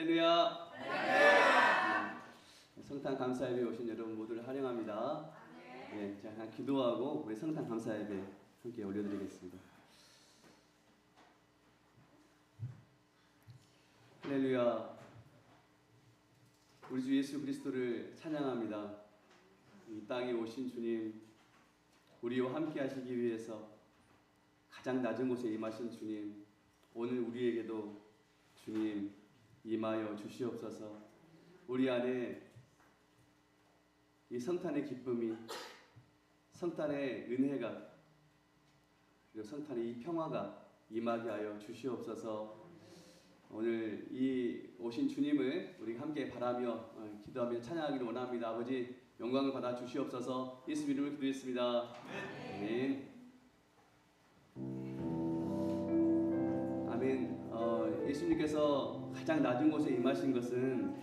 할렐루야. 성탄 감사 예배 오신 여러분 모두를 환영합니다. 네, 자, 기도하고 우리 성탄 감사 예배 함께 올려드리겠습니다. 할렐루야. 우리 주 예수 그리스도를 찬양합니다. 이 땅에 오신 주님, 우리와 함께 하시기 위해서 가장 낮은 곳에 임하신 주님, 오늘 우리에게도 주님 임하여 주시옵소서. 우리 안에 이 성탄의 기쁨이, 성탄의 은혜가, 그리고 성탄의 이 평화가 임하게 하여 주시옵소서. 오늘 이 오신 주님을 우리가 함께 바라며 기도하며 찬양하기를 원합니다. 아버지 영광을 받아 주시옵소서. 예수 이름으로 기도했습니다. 아멘. 아멘. 예수님께서 가장 낮은 곳에 임하신 것은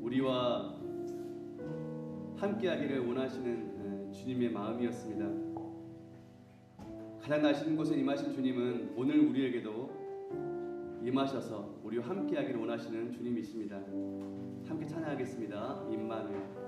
우리와 함께하기를 원하시는 주님의 마음이었습니다. 가장 낮은 곳에 임하신 주님은 오늘 우리에게도 임하셔서 우리와 함께하기를 원하시는 주님이십니다. 함께 찬양하겠습니다. 임마누엘.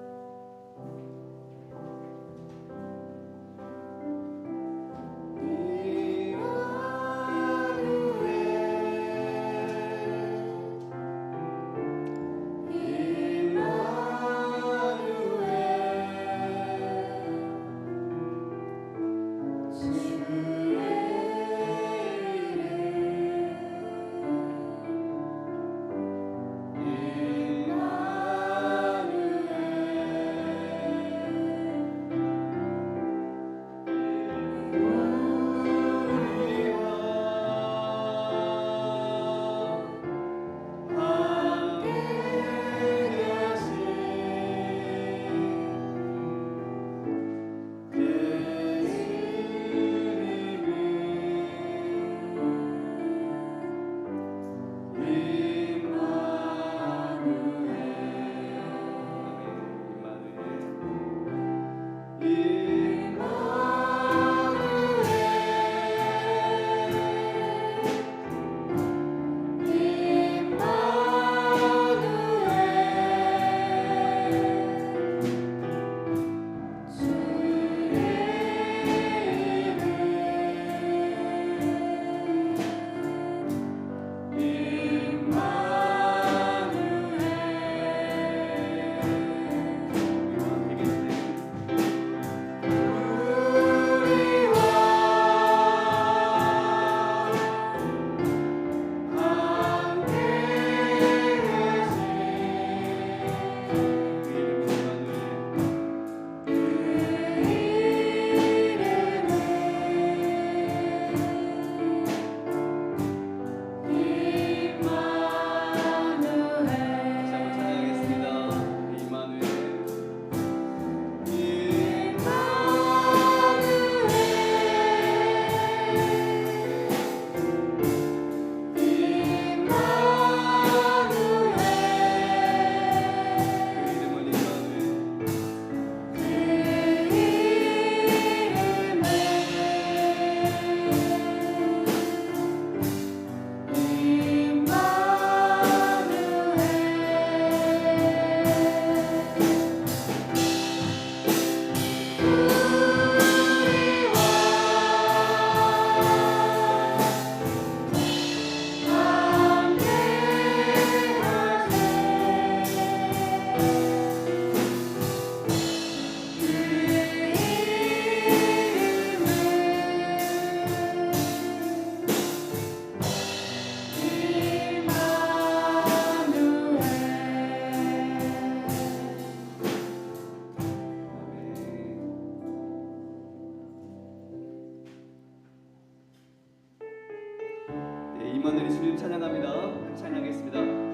임마누엘 주님 찬양합니다. 찬양하겠습니다.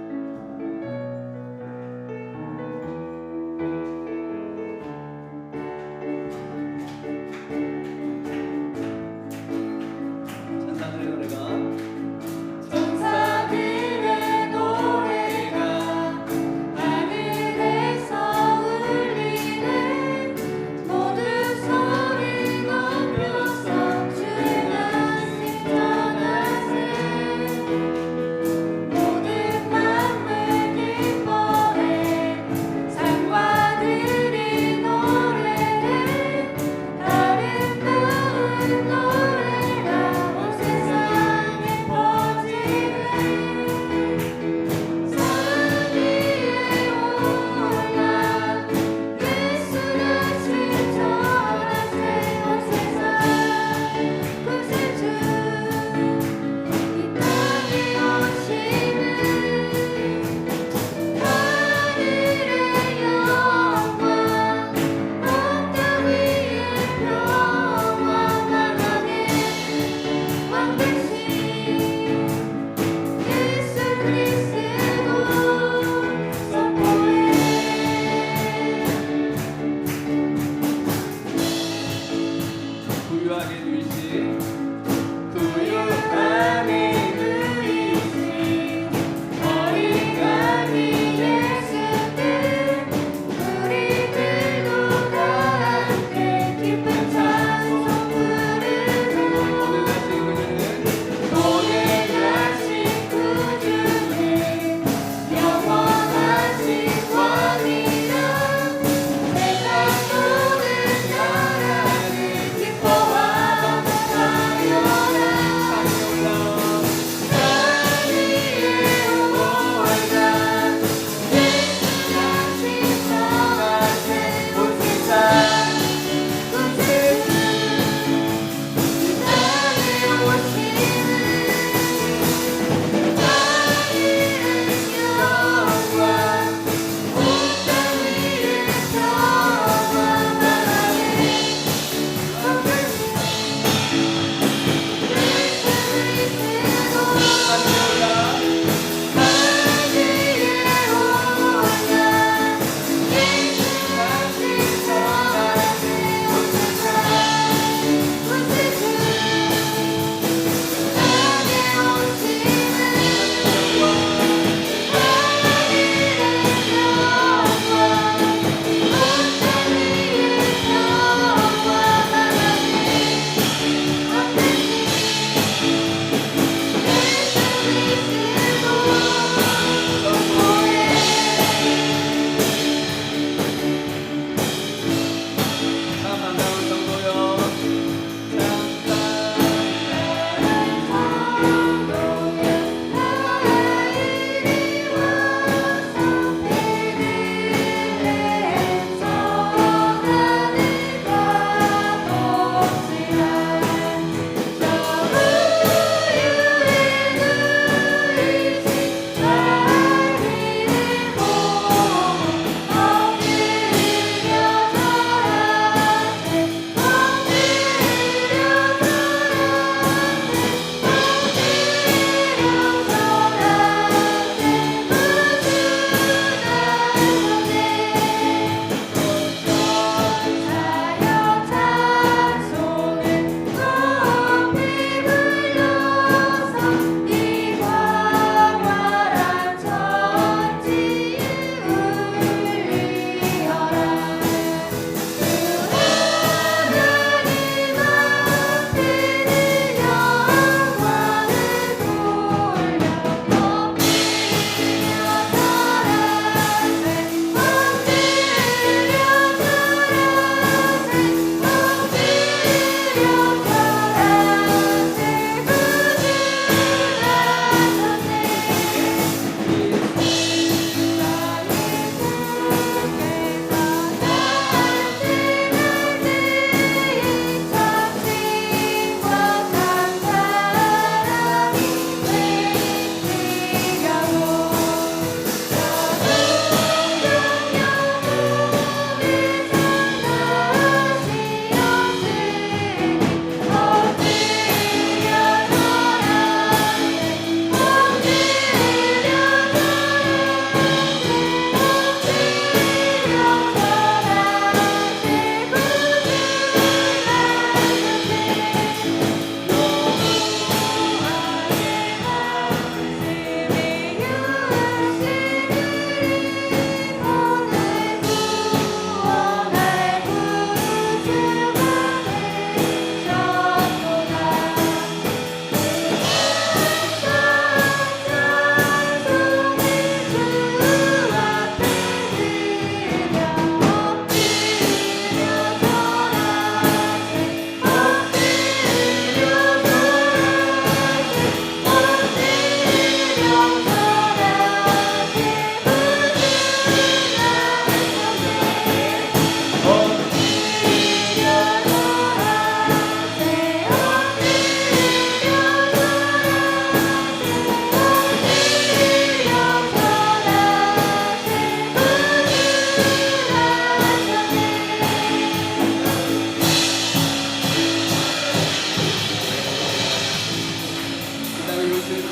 모든 말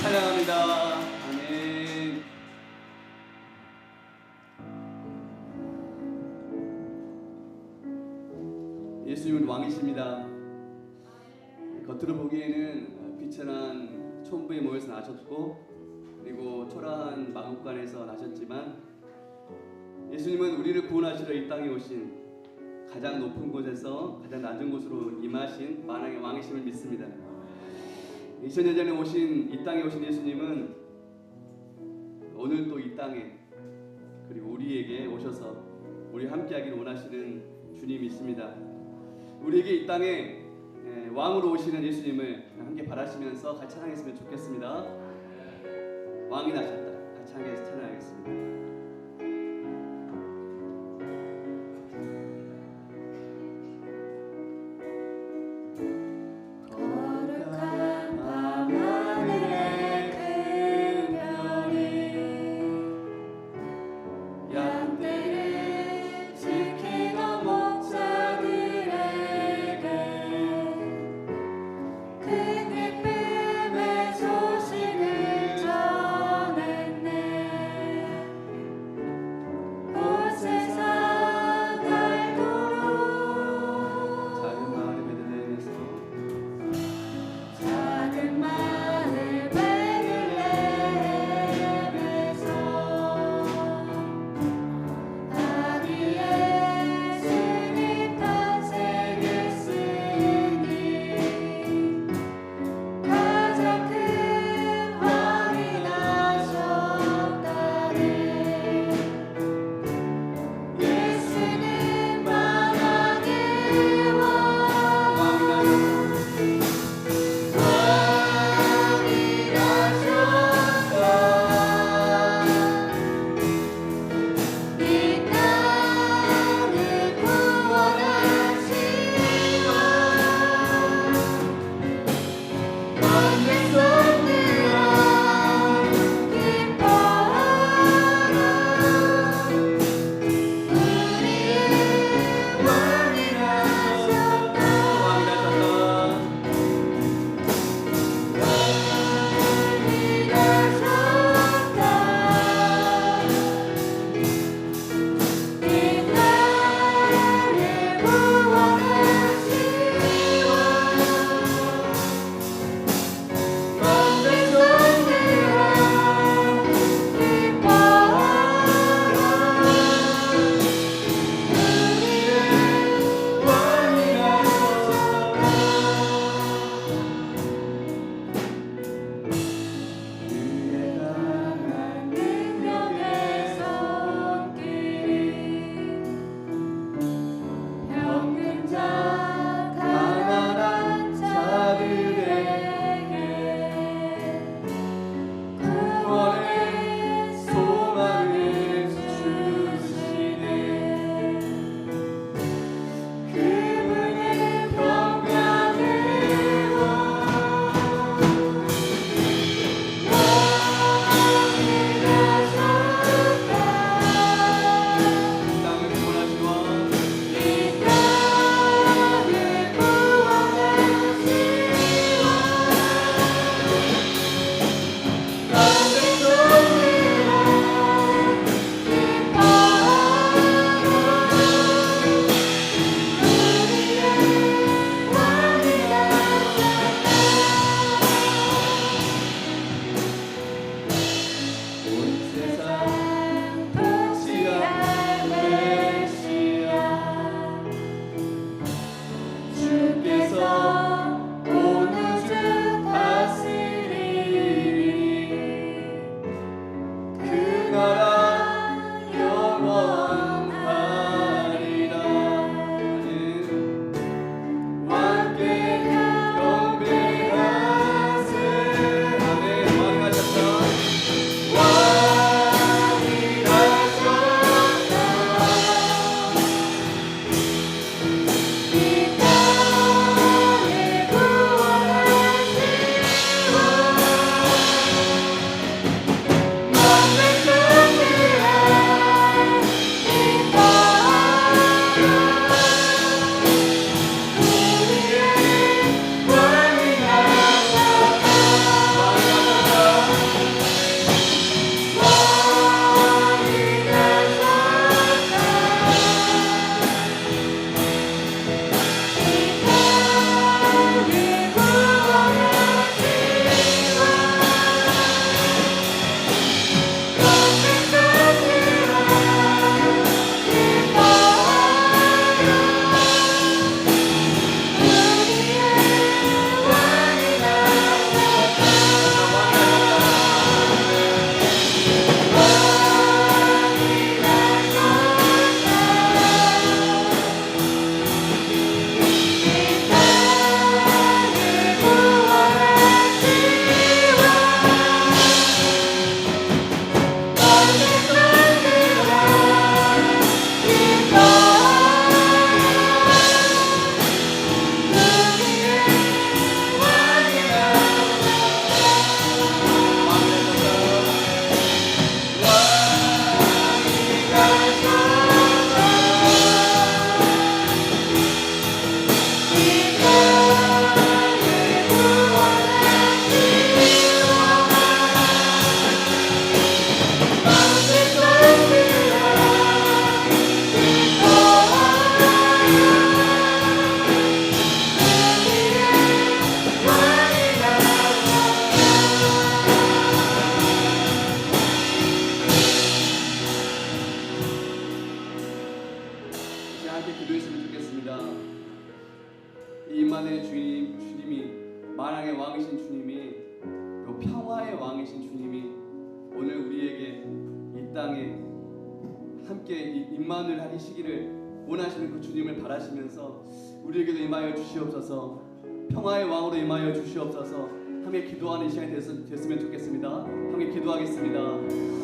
찬양합니다. 아멘. 예수님은 왕이십니다. 겉으로 보기에는 비천한 촌부의 모에서 나셨고 그리고 초라한 마국간에서 나셨지만 예수님은 우리를 구원하시러 이 땅에 오신 가장 높은 곳에서 가장 낮은 곳으로 임하신 만왕의 왕이심을 믿습니다. 2000년 전에 오신 이 땅에 오신 예수님은 오늘 또 이 땅에 그리고 우리에게 오셔서 우리 함께하기를 원하시는 주님이십니다. 우리에게 이 땅에 왕으로 오시는 예수님을 함께 바라시면서 같이 찬양했으면 좋겠습니다. 왕이 나셨다. 같이 함께 찬양하겠습니다. 그 기쁨의 소식을 전했네. 왕이신 주님이 오늘 우리에게 이 땅에 함께 임만을 하시기를 원하시는 그 주님을 바라시면서 우리에게도 임하여 주시옵소서. 평화의 왕으로 임하여 주시옵소서. 함께 기도하는 시간이 됐으면 좋겠습니다. 함께 기도하겠습니다.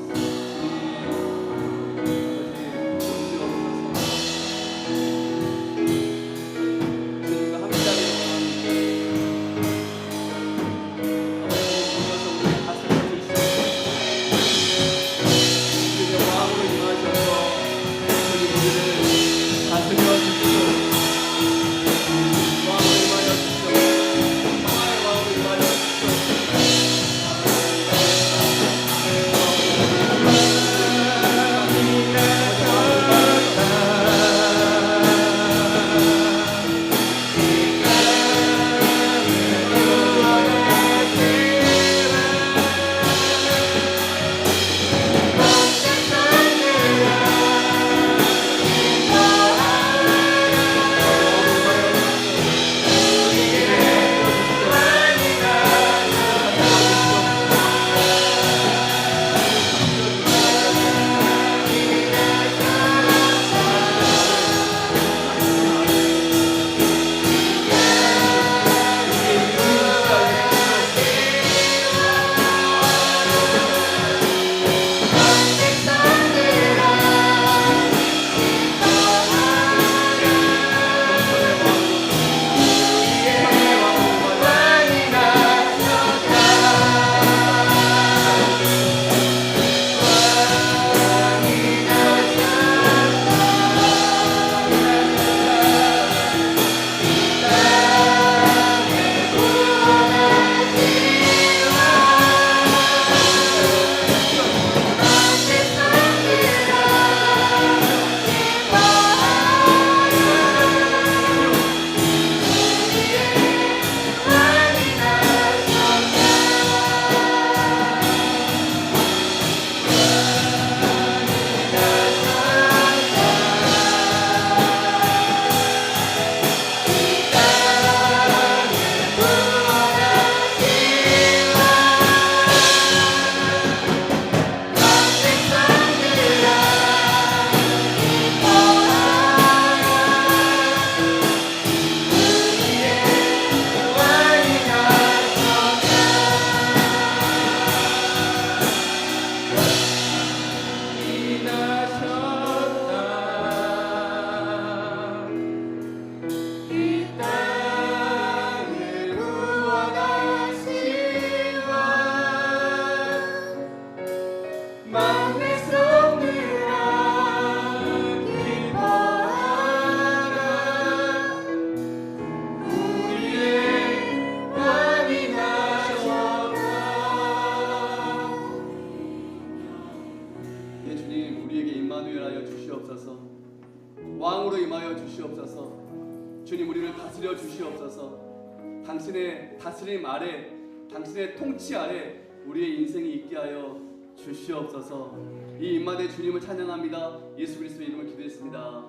왕으로 임하여 주시옵소서. 주님, 우리를 다스려 주시옵소서. 당신의 다스림 아래, 당신의 통치 아래 우리의 인생이 있게 하여 주시옵소서. 이 임마대 주님을 찬양합니다. 예수 그리스도의 이름을 기도했습니다.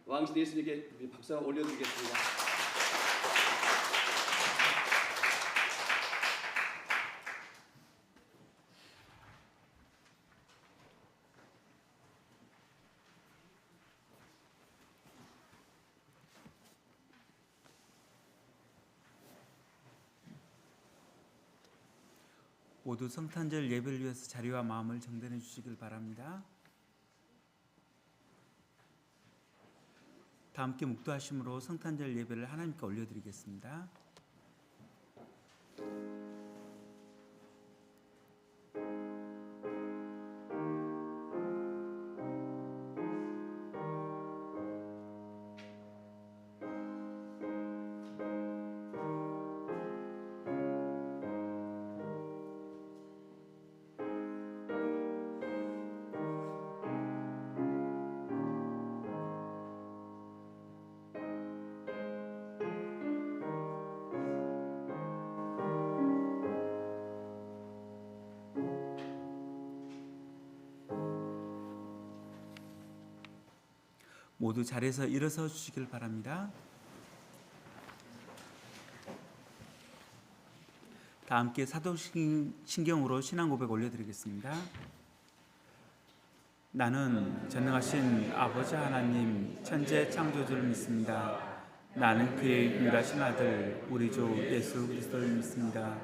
왕신 예수님께 박수 올려드리겠습니다. 모두 성탄절 예배를 위해서 자리와 마음을 정돈해 주시길 바랍니다. 다 함께 묵도하심으로 성탄절 예배를 하나님께 올려드리겠습니다. 모두 자리에서 일어서 주시길 바랍니다. 다 함께 사도신경으로 신앙 고백 올려드리겠습니다. 나는 전능하신 아버지 하나님 천재 창조주를 믿습니다. 나는 그의 유일하신 아들 우리 주 예수 그리스도를 믿습니다.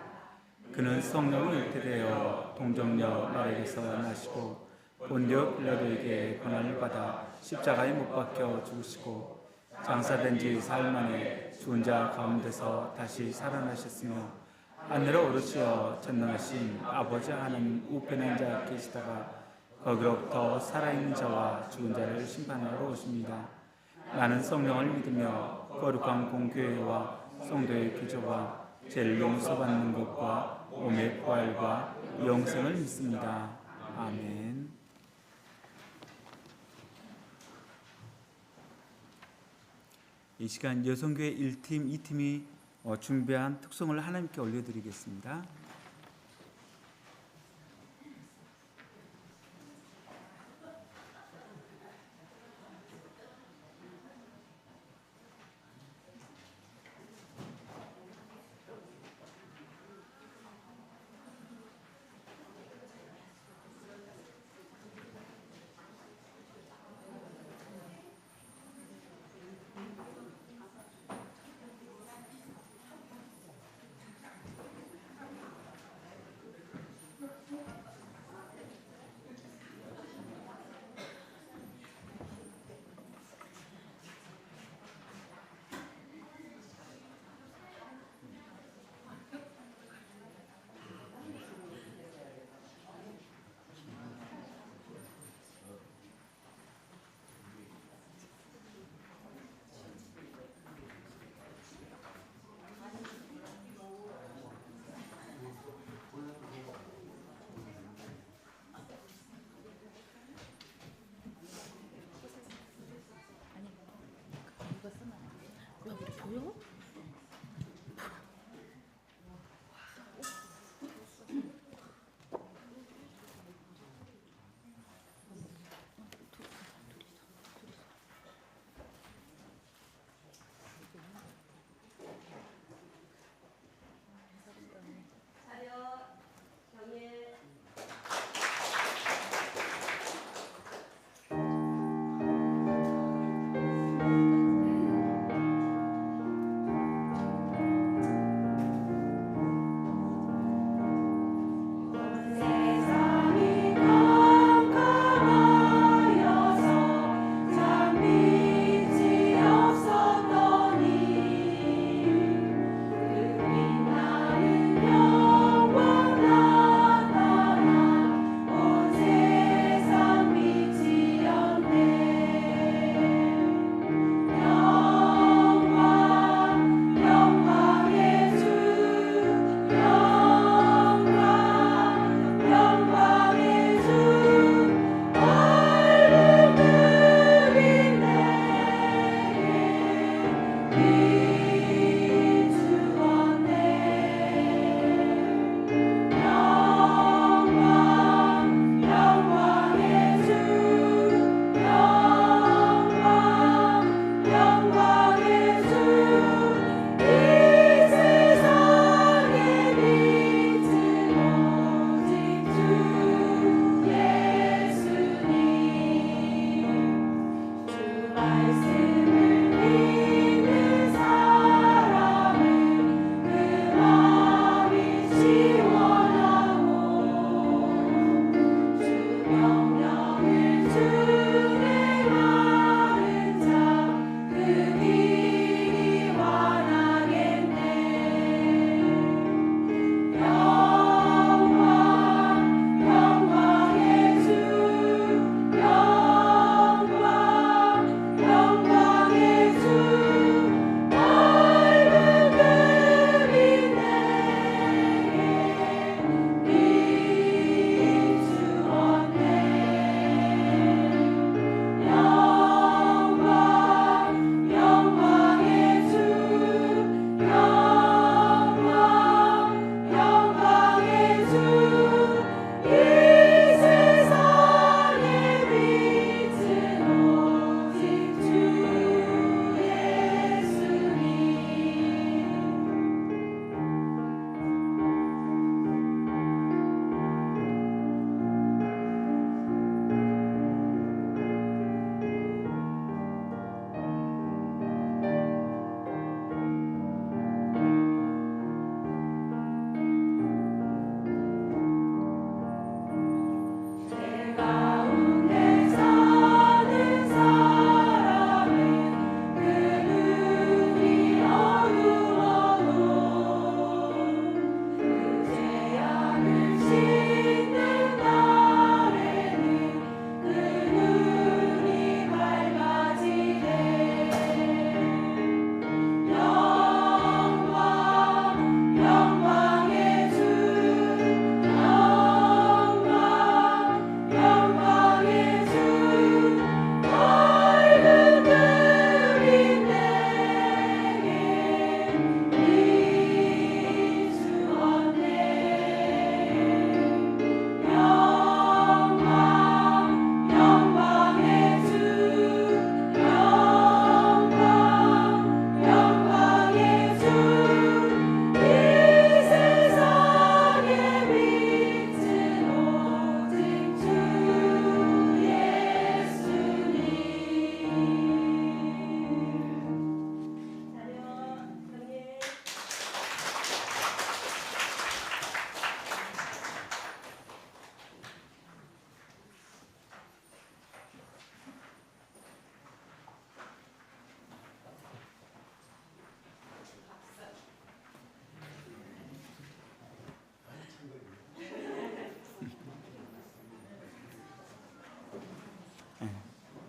그는 성령이 잉태되어 동정녀 마리아에게서 나시고 본디오 빌라도에게 고난을 받아 십자가에 못 박혀 죽으시고 장사된 지 사흘 만에 죽은 자 가운데서 다시 살아나셨으며 하늘에 오르시어 전능하신 아버지 하나님 우편에 앉아 계시다가 거기로부터 살아있는 자와 죽은 자를 심판하러 오십니다. 나는 성령을 믿으며 거룩한 공교회와 성도의 교제와 죄를 용서받는 것과 몸의 부활과 영생을 믿습니다. 아멘. 이 시간 여성교회 1팀, 2팀이 준비한 특송을 하나님께 올려드리겠습니다.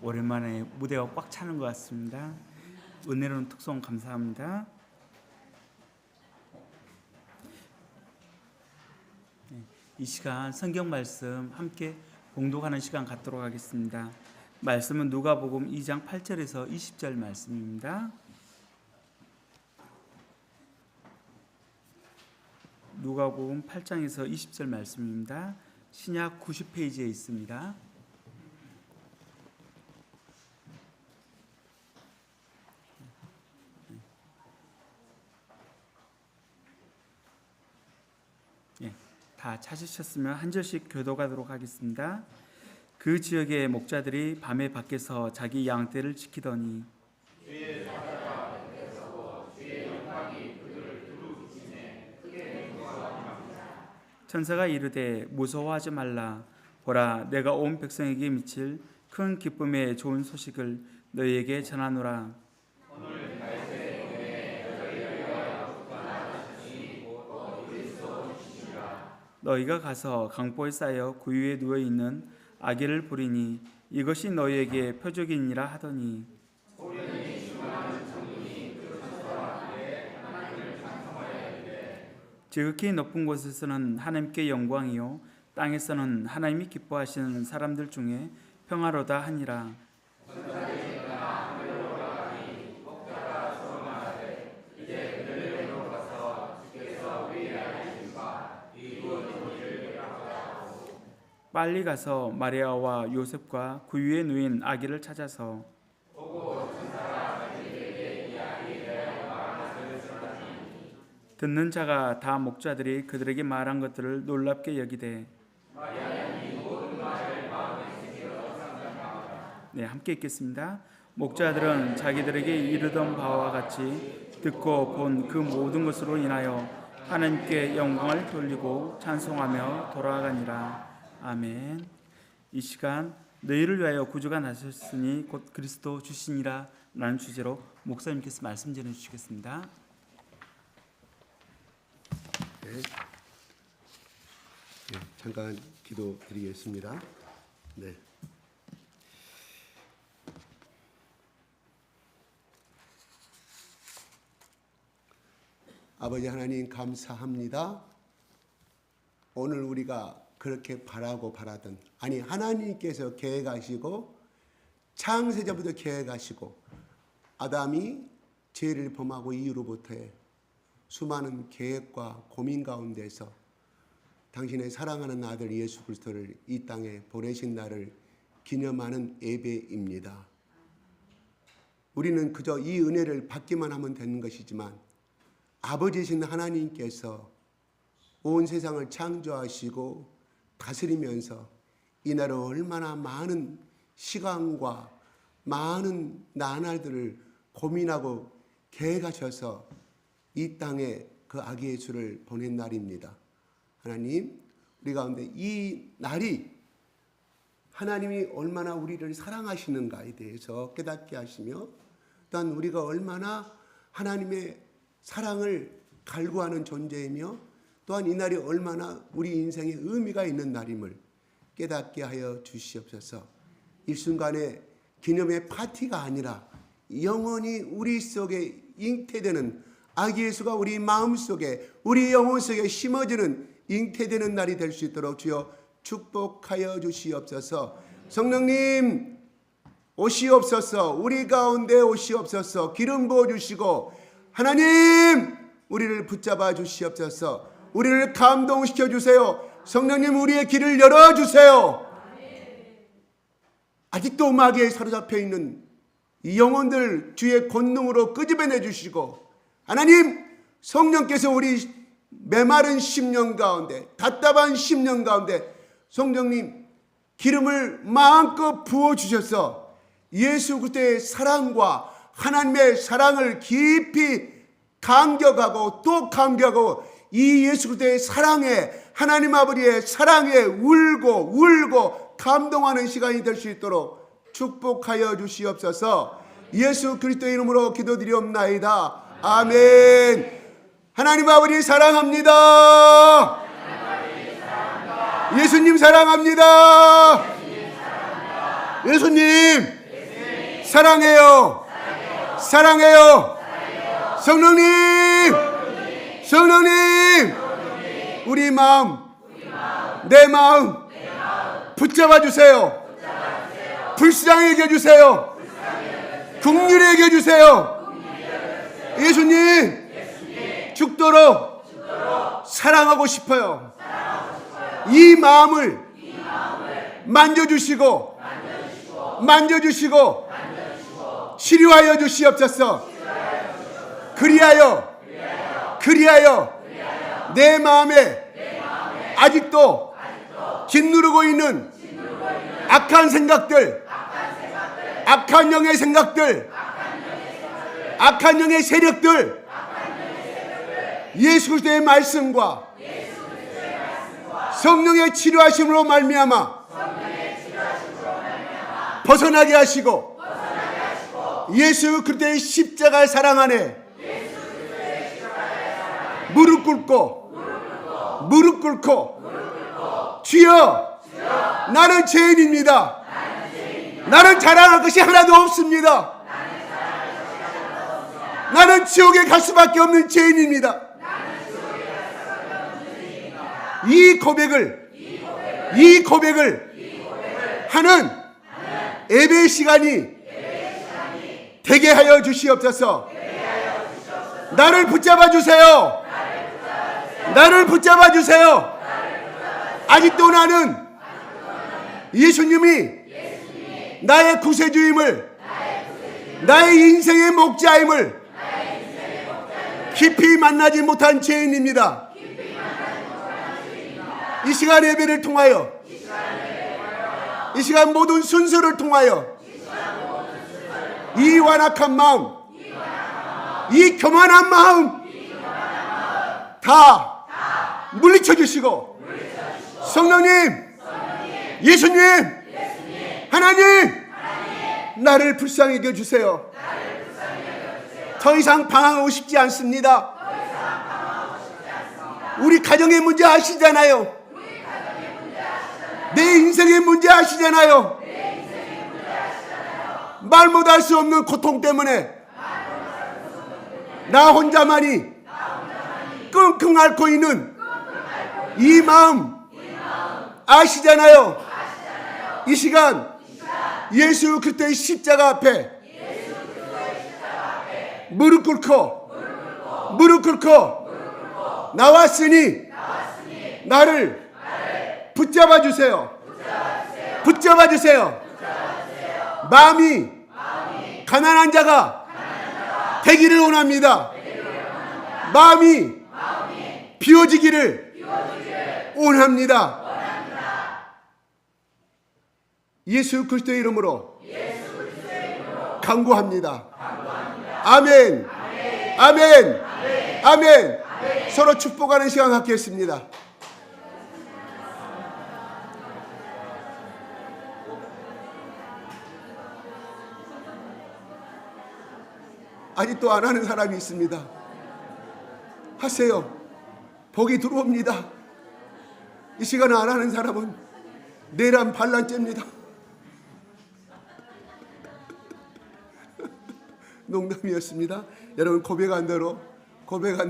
오랜만에 무대가 꽉 차는 것 같습니다. 은혜로운 특송 감사합니다. 이 시간 성경 말씀 함께 봉독하는 시간 갖도록 하겠습니다. 말씀은 누가복음 2장 8절에서 20절 말씀입니다. 누가복음 8장에서 20절 말씀입니다. 신약 90페이지에 있습니다. 다 찾으셨으면 한 절씩 교독하도록 하겠습니다. 그 지역의 목자들이 밤에 밖에서 자기 양떼를 지키더니 천사가 이르되 무서워하지 말라. 보라, 내가 온 백성에게 미칠 큰 기쁨의 좋은 소식을 너희에게 전하노라. 너희가 가서 강보에 쌓여 구유에 누워 있는 아기를 보리니 이것이 너희에게 표적이니라 하더니 지극히 높은 곳에서는 하나님께 영광이요 땅에서는 하나님이 기뻐하시는 사람들 중에 평화로다 하니라. 빨리 가서 마리아와 요셉과 구유에 누인 아기를 찾아서 듣는 자가 다 목자들이 그들에게 말한 것들을 놀랍게 여기되 네, 함께 읽겠습니다. 목자들은 자기들에게 이르던 바와 같이 듣고 본 그 모든 것으로 인하여 하나님께 영광을 돌리고 찬송하며 돌아가니라. 아멘. 이 시간 너희를 위하여 구주가 나셨으니 곧 그리스도 주시니라 라는 주제로 목사님께서 말씀 전해 주시겠습니다. 네. 잠깐 기도드리겠습니다. 네. 아버지 하나님 감사합니다. 오늘 우리가 그렇게 바라던 아니 하나님께서 계획하시고 창세전부터 계획하시고 아담이 죄를 범하고 이후로부터의 수많은 계획과 고민 가운데서 당신의 사랑하는 아들 예수 그리스도를 이 땅에 보내신 날을 기념하는 예배입니다. 우리는 그저 이 은혜를 받기만 하면 되는 것이지만 아버지신 하나님께서 온 세상을 창조하시고 다스리면서 이날을 얼마나 많은 시간과 많은 나날들을 고민하고 계획하셔서 이 땅에 그 아기 예수를 보낸 날입니다. 하나님, 우리 가운데 이 날이 하나님이 얼마나 우리를 사랑하시는가에 대해서 깨닫게 하시며 또한 우리가 얼마나 하나님의 사랑을 갈구하는 존재이며 또한 이 날이 얼마나 우리 인생에 의미가 있는 날임을 깨닫게 하여 주시옵소서. 일순간의 기념의 파티가 아니라 영원히 우리 속에 잉태되는 아기 예수가 우리 마음속에 우리 영혼 속에 심어지는 잉태되는 날이 될 수 있도록 주여 축복하여 주시옵소서. 성령님 오시옵소서. 우리 가운데 오시옵소서. 기름 부어주시고 하나님 우리를 붙잡아 주시옵소서. 우리를 감동시켜 주세요. 성령님 우리의 길을 열어주세요. 아직도 마귀에 사로잡혀 있는 이 영혼들 주의 권능으로 끄집어내 주시고 하나님 성령께서 우리 메마른 심령 가운데 답답한 심령 가운데 성령님 기름을 마음껏 부어주셔서 예수 그리스도의 사랑과 하나님의 사랑을 깊이 감격하고 또 감격하고 이 예수 그리스도의 사랑에 하나님 아버지의 사랑에 울고 감동하는 시간이 될 수 있도록 축복하여 주시옵소서. 예수 그리스도의 이름으로 기도드리옵나이다. 아멘. 하나님 아버지 사랑합니다. 예수님 사랑합니다. 예수님 사랑해요. 사랑해요. 성령님, 성령님, 우리 마음, 내 마음 붙잡아 주세요. 불쌍히 여겨 주세요. 긍휼히 여겨 주세요. 예수님, 죽도록 사랑하고 싶어요. 이 마음을 만져주시고 치료하여 주시옵소서. 그리하여 내 마음에 아직도 짓누르고 있는 악한 생각들, 악한 영의 생각들, 악한 영의 세력들, 예수 그리스도의 말씀과 성령의 치료하심으로 말미암아 벗어나게 하시고 예수 그리스도의 십자가 사랑 안에 무릎 꿇고 주여, 나는 죄인입니다. 나는 자랑할 것이 하나도 없습니다. 나는 지옥에 갈 수밖에 없는 죄인입니다. 이 고백을 하는 예배 시간이 되게 하여 주시옵소서. 나를 붙잡아 주세요. 나를 붙잡아 주세요. 아직도 나는 예수님이 나의 구세주임을, 나의 인생의 목자임을 깊이 만나지 못한 죄인입니다. 이 시간 예배를 통하여, 이 시간 모든 순서를 통하여 이 완악한 마음, 이 교만한 마음 다 물리쳐 주시고, 성령님, 예수님, 하나님, 나를 불쌍히 여겨 주세요. 더 이상 방황하고 싶지 않습니다. 우리 가정의 문제 아시잖아요. 내 인생의 문제 아시잖아요. 말 못할 수 없는 고통 때문에 나 혼자만이 끙끙 앓고 있는 이 마음 아시잖아요. 이 시간 예수 그리스도의 십자가 앞에 무릎 꿇고 나왔으니 나를 붙잡아 주세요. 붙잡아 주세요. 마음이 가난한 자가 되기를 원합니다. 마음이 비워지기를 원합니다. 예수 그리스도의 이름으로 간구합니다. 아멘. 아멘. 아멘. 서로 축복하는 시간 갖겠습니다. 아직도 안 하는 사람이 있습니다. 하세요. 복이 들어옵니다. 이 시간에 안 하는 사람은 내란 반란죄입니다. 농담이었습니다. 여러분, 고백한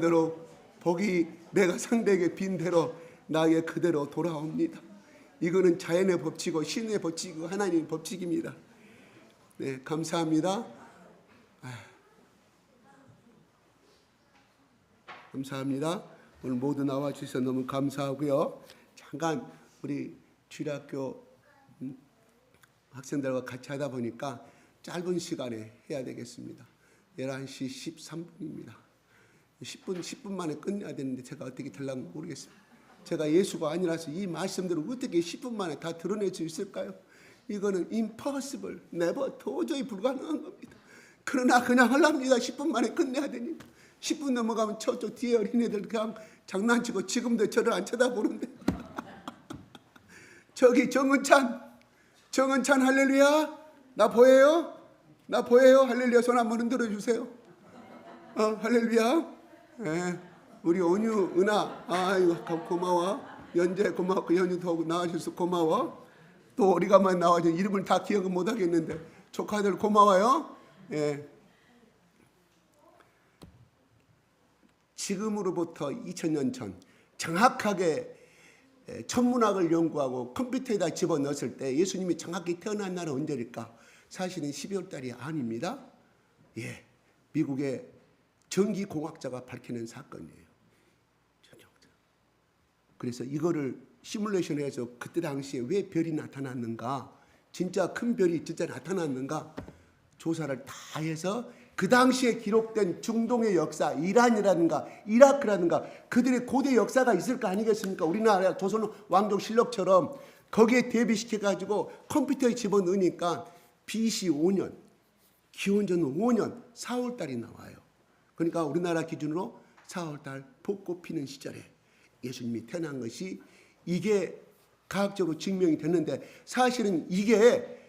대로 복이 내가 상대에게 빈 대로 나에게 그대로 돌아옵니다. 이거는 자연의 법칙이고 신의 법칙이고 하나님의 법칙입니다. 네, 감사합니다. 감사합니다. 오늘 모두 나와주셔서 너무 감사하고요. 잠깐 우리 주일학교 학생들과 같이 하다 보니까 짧은 시간에 해야 되겠습니다. 11시 13분입니다. 10분 만에 끝내야 되는데 제가 어떻게 될런지 모르겠습니다. 제가 예수가 아니라서 이 말씀들을 어떻게 10분 만에 다 드러낼 수 있을까요? 이거는 impossible, never, 도저히 불가능한 겁니다. 그러나 그냥 하랍니다. 10분 만에 끝내야 되니까. 10분 넘어가면 저쪽 뒤에 어린애들 그냥 장난치고 지금도 저를 안 쳐다보는데. 저기 정은찬 할렐루야. 나 보여요? 할렐루야. 손 한번 흔들어 주세요. 할렐루야. 네. 우리 온유 은하, 아이고 고마워. 연재 고맙고 연유도 나와줘서 고마워. 또 우리가만 나와줘 이름을 다 기억은 못 하겠는데 조카들 고마워요. 예. 지금으로부터 2000년 전 정확하게 천문학을 연구하고 컴퓨터에다 집어넣었을 때 예수님이 정확히 태어난 날은 언제일까? 사실은 12월 달이 아닙니다. 예, 미국의 전기공학자가 밝혀낸 사건이에요. 그래서 이거를 시뮬레이션을 해서 그때 당시에 왜 별이 나타났는가, 진짜 큰 별이 진짜 나타났는가 조사를 다 해서 그 당시에 기록된 중동의 역사, 이란이라든가 이라크라든가 그들의 고대 역사가 있을 거 아니겠습니까? 우리나라 조선 왕족실록처럼 거기에 대비시켜가지고 컴퓨터에 집어넣으니까 BC 5년, 기원전 5년 4월달이 나와요. 그러니까 우리나라 기준으로 4월달 벚꽃 피는 시절에 예수님이 태어난 것이 이게 과학적으로 증명이 됐는데, 사실은 이게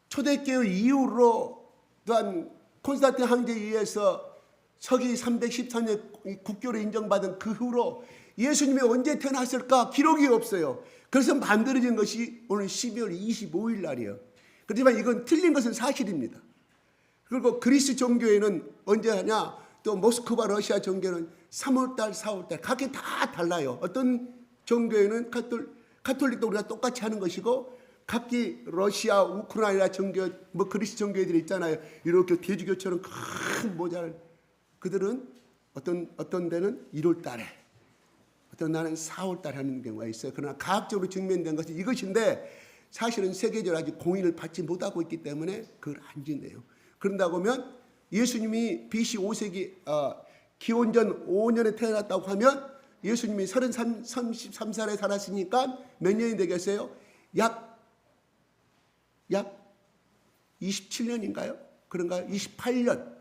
초대교회 이후로 또한 콘스탄틴 황제에 의해서 서기 314년 국교로 인정받은 그 후로 예수님이 언제 태어났을까 기록이 없어요. 그래서 만들어진 것이 오늘 12월 25일 날이에요. 그렇지만 이건 틀린 것은 사실입니다. 그리고 그리스 종교에는 언제 하냐, 또 모스크바 러시아 종교는 3월달 4월달 각기 다 달라요. 어떤 종교에는 가톨릭도 우리가 똑같이 하는 것이고, 각기 러시아, 우크라이나 종교, 뭐 그리스 종교들이 있잖아요. 이렇게 대주교처럼 큰 모자를, 그들은 어떤 데는 1월 달에, 어떤 날은 4월 달에 하는 경우가 있어요. 그러나 과학적으로 증명된 것은 이것인데 사실은 세계적으로 아직 공인을 받지 못하고 있기 때문에 그걸 안 지내요. 그런다고 하면 예수님이 BC 5세기 기원전 5년에 태어났다고 하면 예수님이 33살에 살았으니까 몇 년이 되겠어요? 약 27년인가요? 그런가요? 28년.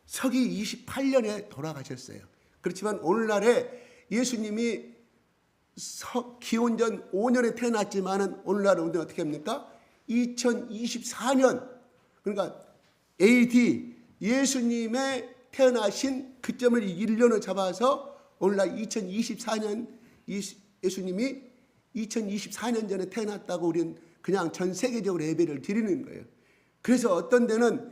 서기 28년에 돌아가셨어요. 그렇지만 오늘날에 예수님이 기원전 5년에 태어났지만은 오늘날은 어떻게 합니까? 2024년. 그러니까 AD 예수님의 태어나신 그 점을 1년을 잡아서 오늘날 2024년 예수님이 2024년 전에 태어났다고 우리는 그냥 전 세계적으로 예배를 드리는 거예요. 그래서 어떤 데는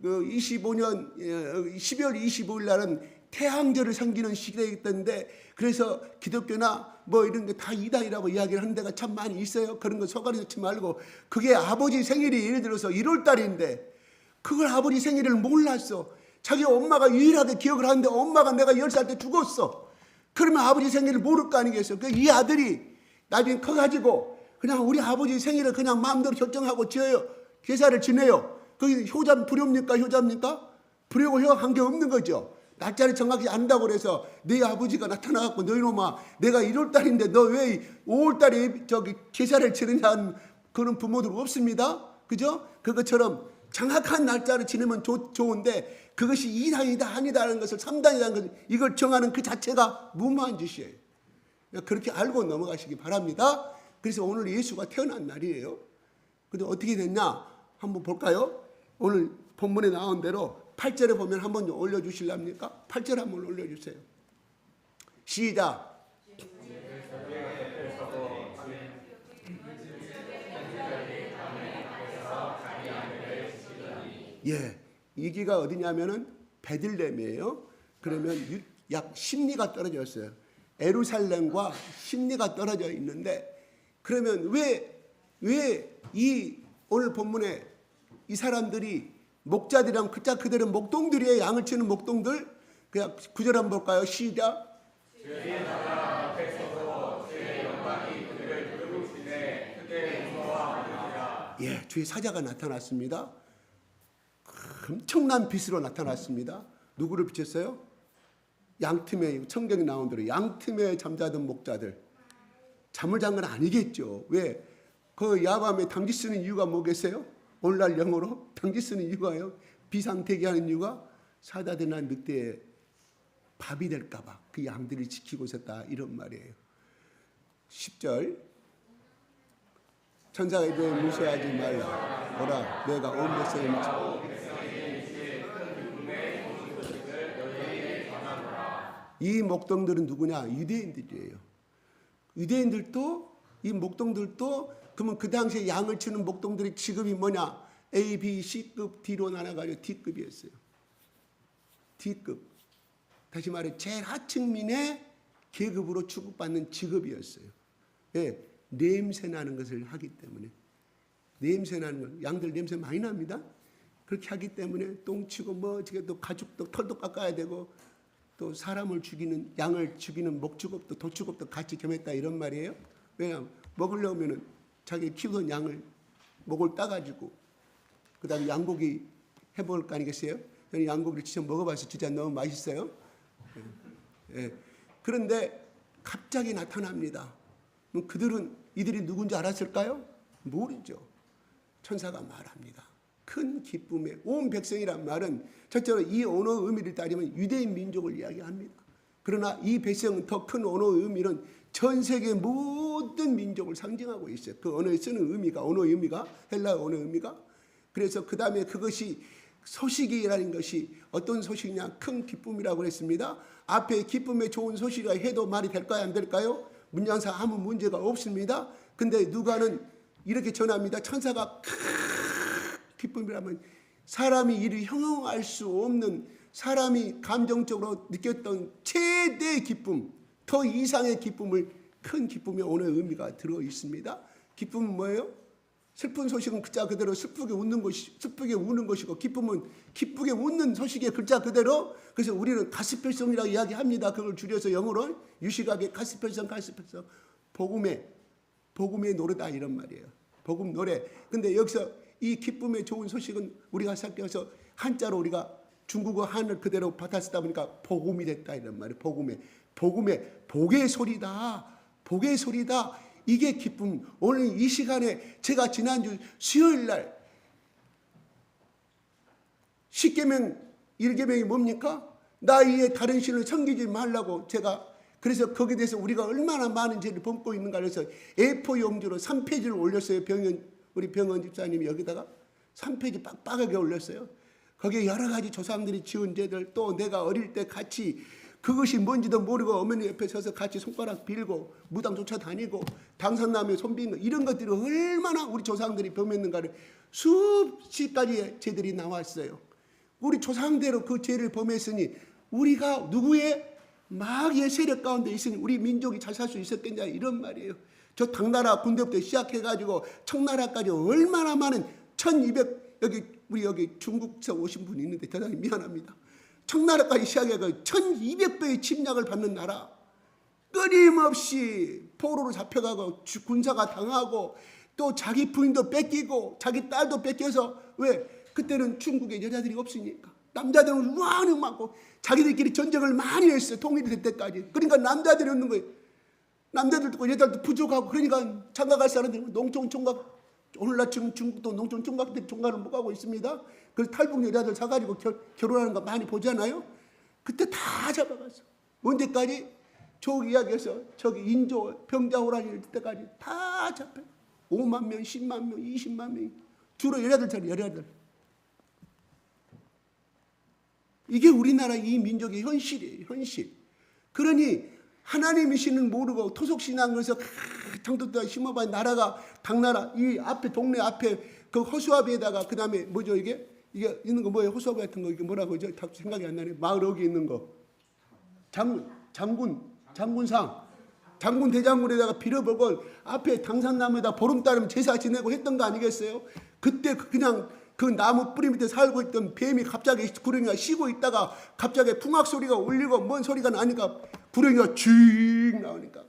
그 25년 12월 25일 날은 태양절을 섬기는 시기가 있던데, 그래서 기독교나 뭐 이런 게 다 이단이라고 이야기를 하는 데가 참 많이 있어요. 그런 거 소가리 넣지 말고, 그게 아버지 생일이 예를 들어서 1월 달인데 그걸 아버지 생일을 몰랐어. 자기 엄마가 유일하게 기억을 하는데 엄마가 내가 10살 때 죽었어. 그러면 아버지 생일을 모를 거 아니겠어요? 이 아들이 나중에 커가지고 그냥 우리 아버지 생일을 그냥 마음대로 결정하고 지어요. 제사를 지내요. 그게 불효입니까? 효자입니까? 불효고 효가 관계없는 거죠. 날짜를 정확히 안다고 그래서 네 아버지가 나타나갖고 너희놈아 내가 1월달인데 너 왜 5월달에 제사를 지내냐는 그런 부모들 없습니다. 그죠? 그것처럼 정확한 날짜를 지내면 좋은데 그것이 2단이다 아니다라는 것을 3단이라는 것을 이걸 정하는 그 자체가 무모한 짓이에요. 그렇게 알고 넘어가시기 바랍니다. 그래서 오늘 예수가 태어난 날이에요. 근데 어떻게 됐냐 한번 볼까요? 오늘 본문에 나온 대로 8절에 보면 한번 올려주실랍니까? 8절 한번 올려주세요. 시작. 예, 이기가 어디냐면은 베들레헴이에요. 그러면 약 10리가 떨어져 있어요. 예루살렘과 10리가 떨어져 있는데, 그러면 왜 이 오늘 본문에 이 사람들이 목자들이랑 그대로 목동들이에요. 양을 치는 목동들. 그냥 9절 한번 볼까요? 시작. 주의 나라 앞에서도 주의 영광이 그들을 두루시네 그때 무서워하느니라. 예, 주의 사자가 나타났습니다. 엄청난 빛으로 나타났습니다. 누구를 비쳤어요? 양틈에, 성경에 나온 대로 양틈에 잠자던 목자들. 잠을 잔 건 아니겠죠. 왜? 그 야밤에 당지 쓰는 이유가 뭐겠어요? 오늘날 영어로 당지 쓰는 이유가요. 비상대기하는 이유가 사자들이나 늑대의 밥이 될까 봐 그 양들을 지키고 있었다 이런 말이에요. 10절. 천사가 이르되 무서워하지 말라. 보라 내가 온 백성의 이 목동들은 누구냐? 유대인들이에요. 유대인들도 이 목동들도 그러면 그 당시에 양을 치는 목동들의 직업이 뭐냐? A, B, C급, D로 나눠가지고 D급이었어요. D급. 다시 말해 제일 하층민의 계급으로 취급받는 직업이었어요. 예, 냄새 나는 것을 하기 때문에. 냄새 나는 것, 양들 냄새 많이 납니다. 그렇게 하기 때문에 똥치고 뭐 또 가죽도 털도 깎아야 되고 또 사람을 죽이는 양을 죽이는 목축업도 도축업도 같이 겸했다 이런 말이에요. 왜냐하면 먹으려면은 자기 키우던 양을 목을 따가지고 그다음에 양고기 해먹을 거 아니겠어요? 저는 양고기를 직접 먹어봐서 진짜 너무 맛있어요. 예. 그런데 갑자기 나타납니다. 그럼 그들은 이들이 누군지 알았을까요? 모르죠. 천사가 말합니다. 큰 기쁨에 온 백성이란 말은 첫째로 이 언어의 의미를 따지면 유대인 민족을 이야기합니다. 그러나 이 백성은 더 큰 언어의 의미는 전 세계 모든 민족을 상징하고 있어요. 그 언어에 쓰는 의미가, 언어의 의미가, 헬라어 언어의 의미가. 그래서 그 다음에 그것이 소식이라는 것이 어떤 소식이냐? 큰 기쁨이라고 그랬습니다. 앞에 기쁨에 좋은 소식이라 해도 말이 될까요? 안 될까요? 문장상 아무 문제가 없습니다. 근데 누가는 이렇게 전합니다. 천사가 기쁨이라면 사람이 이를 형용할 수 없는, 사람이 감정적으로 느꼈던 최대의 기쁨, 더 이상의 기쁨을, 큰 기쁨의 오늘 의미가 들어 있습니다. 기쁨은 뭐예요? 슬픈 소식은 글자 그대로 슬프게 우는 것이고, 기쁨은 기쁘게 웃는 소식의 글자 그대로. 그래서 우리는 가스펠성이라고 이야기합니다. 그걸 줄여서 영어로 유식하게 가스펠성, 복음의 노래다 이런 말이에요. 복음 노래. 근데 여기서 이 기쁨의 좋은 소식은 우리가 섞여서 한자로 우리가 중국어 한을 그대로 받아쓰다 보니까 복음이 됐다 이런 말이에요. 복의 소리다. 복의 소리다. 이게 기쁨. 오늘 이 시간에 제가 지난주 수요일 날 10계명 1계명이 뭡니까? 나 외에 다른 신을 섬기지 말라고 제가, 그래서 거기에 대해서 우리가 얼마나 많은 죄를 범고 있는가 해서 A4 용지로 3페이지를 올렸어요. 우리 병원 집사님이 여기다가 3페이지 빡빡하게 올렸어요. 거기에 여러 가지 조상들이 지은 죄들, 또 내가 어릴 때 같이 그것이 뭔지도 모르고 어머니 옆에 서서 같이 손가락 빌고 무당 쫓아다니고 당산나무에 손빈 거, 이런 것들이 얼마나 우리 조상들이 범했는가를 수십 가지의 죄들이 나왔어요. 우리 조상대로 그 죄를 범했으니 우리가 누구의 마귀의 세력 가운데 있으니 우리 민족이 잘 살 수 있었겠냐 이런 말이에요. 저 당나라 군대부터 시작해가지고 청나라까지 얼마나 많은 1200, 여기 중국에서 오신 분이 있는데 대단히 미안합니다. 청나라까지 시작해서 1200배의 침략을 받는 나라, 끊임없이 포로로 잡혀가고 군사가 당하고 또 자기 부인도 뺏기고 자기 딸도 뺏겨서, 왜? 그때는 중국에 여자들이 없으니까 남자들은 우왕이 많고 자기들끼리 전쟁을 많이 했어요. 통일이 될 때까지. 그러니까 남자들이 없는 거예요. 남자들도 여자들도 부족하고, 그러니까 장가갈 사람들은 농촌 총각, 오늘날 지금 중국도 농촌 총각들이 총각을 못 가고 있습니다. 그래서 탈북 여자들 사가지고 결혼하는 거 많이 보잖아요. 그때 다 잡아갔어. 언제까지? 저기 이야기해서 저기 인조 병자호란일 때까지 다 잡혀. 5만 명, 10만 명, 20만 명. 주로 여자들. 이게 우리나라 이 민족의 현실이에요. 현실. 그러니 하나님이시는 모르고 토속신앙에서 장독대가 심어봐 나라가 당나라, 이 앞에 동네 앞에 그 허수아비에다가 그 다음에 뭐죠 이게 있는 거 뭐예요? 허수아비 같은 거 이게 뭐라고 하죠? 다 생각이 안 나네. 마을 어귀 있는 거 장군상 장군 대장군에다가 빌어보고 앞에 당산나무에다 보름따름 제사 지내고 했던 거 아니겠어요? 그때 그냥 그 나무 뿌리 밑에 살고 있던 뱀이 갑자기 구렁이가 쉬고 있다가 갑자기 풍악 소리가 울리고 뭔 소리가 나니까 구렁이가 쥐익 나오니까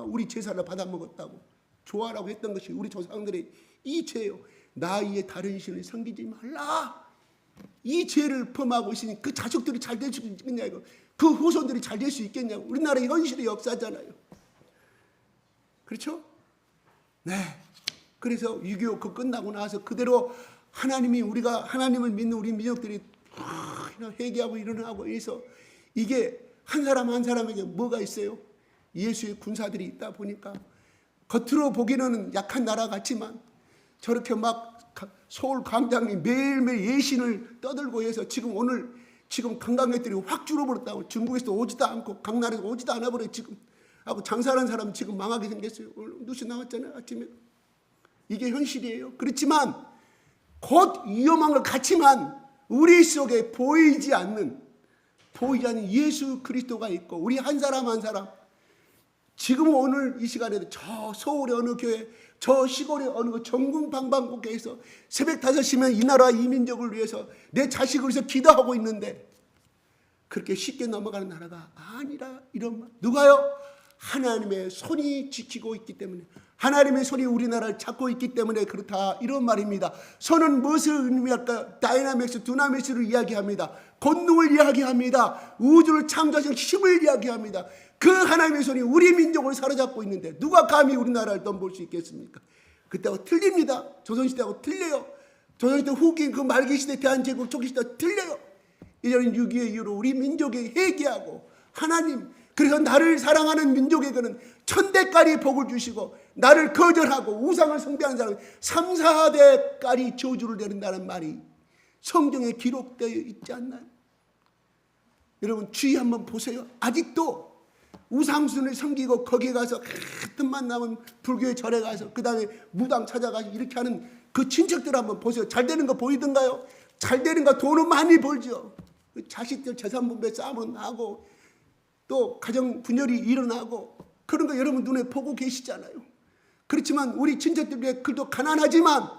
우리 제사를 받아먹었다고 좋아라고 했던 것이 우리 조상들의 이 죄요. 나 위에 다른 신을 섬기지 말라. 이 죄를 범하고 있으니 그 자식들이 잘 될 수 있겠냐고, 그 후손들이 잘 될 수 있겠냐고. 우리나라의 현실의 역사잖아요. 그렇죠? 네. 그래서 6.25 그 끝나고 나서 그대로 하나님이, 우리가 하나님을 믿는 우리 민족들이 회개하고 일어나고 해서 이게 한 사람 한 사람에게 뭐가 있어요? 예수의 군사들이 있다 보니까 겉으로 보기에는 약한 나라 같지만 저렇게 막 서울 광장이 매일매일 예신을 떠들고 해서 지금 관광객들이 확 줄어버렸다고. 중국에서도 오지도 않고 강나라에서 오지도 않아버려 지금. 하고 장사하는 사람 지금 망하게 생겼어요. 오늘 뉴스 나왔잖아요 아침에. 이게 현실이에요. 그렇지만 곧 위험한 것 같지만 우리 속에 보이지 않는 예수 그리스도가 있고 우리 한 사람 한 사람 지금 오늘 이 시간에도 저 서울의 어느 교회 저 시골의 어느 정궁방방곡곡에서 새벽 5시면 이 나라 이 민족을 위해서 내 자식을 위해서 기도하고 있는데 그렇게 쉽게 넘어가는 나라가 아니라 이런 말. 누가요? 하나님의 손이 지키고 있기 때문에 하나님의 손이 우리나라를 잡고 있기 때문에 그렇다 이런 말입니다. 손은 무엇을 의미할까? 다이나믹스, 두나미스를 이야기합니다. 권능을 이야기합니다. 우주를 창조하신 힘을 이야기합니다. 그 하나님의 손이 우리 민족을 사로잡고 있는데 누가 감히 우리나라를 넘볼 수 있겠습니까? 그때하고 틀립니다. 조선시대하고 틀려요. 조선시대 후기 그 말기시대 대한제국 초기시대 틀려요. 이제는 6.25 이후로 우리 민족이 회개하고 하나님 그래서 나를 사랑하는 민족에게는 천대까지 복을 주시고 나를 거절하고 우상을 숭배하는 사람은 3, 4대까지 저주를 내린다는 말이 성경에 기록되어 있지 않나요? 여러분 주의 한번 보세요. 아직도 우상순을 섬기고 거기에 가서 틈만 나면 불교의 절에 가서 그 다음에 무당 찾아가서 이렇게 하는 그 친척들 한번 보세요. 잘 되는 거 보이던가요? 잘 되는 거 돈은 많이 벌죠. 자식들 재산분배 싸움은 하고 또 가정 분열이 일어나고 그런 거 여러분 눈에 보고 계시잖아요. 그렇지만 우리 친척들의 그도 가난하지만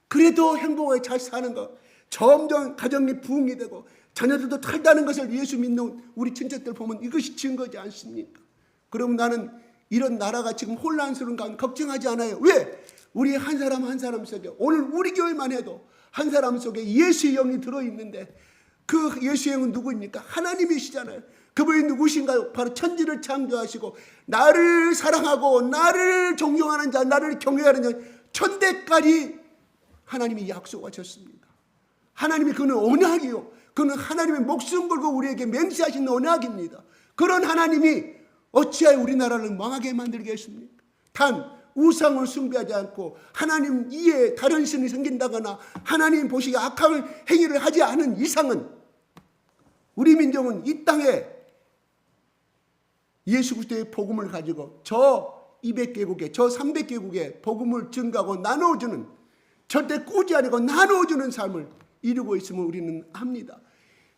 그래도 행복하게 잘 사는 거 점점 가정이 부흥이 되고 자녀들도 탈다는 것을 예수 믿는 우리 친척들 보면 이것이 증거지 않습니까? 그럼 나는 이런 나라가 지금 혼란스러운 건 걱정하지 않아요. 왜? 우리 한 사람 한 사람 속에 오늘 우리 교회만 해도 한 사람 속에 예수의 영이 들어있는데 그 예수의 영은 누구입니까? 하나님이시잖아요. 그분이 누구신가요? 바로 천지를 창조하시고 나를 사랑하고 나를 존경하는 자, 나를 경외하는 자 천대까지 하나님이 약속하셨습니다. 하나님이 그는 언약이요. 그는 하나님의 목숨 걸고 우리에게 맹세하신 언약입니다. 그런 하나님이 어찌하여 우리나라를 망하게 만들겠습니까? 단 우상을 숭배하지 않고 하나님 이에 다른 신이 생긴다거나 하나님 보시기에 악한 행위를 하지 않은 이상은 우리 민족은 이 땅에 예수 그리스도의 복음을 가지고 저 200개국에 저 300개국에 복음을 증가하고 나눠주는 절대 꾸지 않고 나눠주는 삶을 이루고 있음을 우리는 압니다.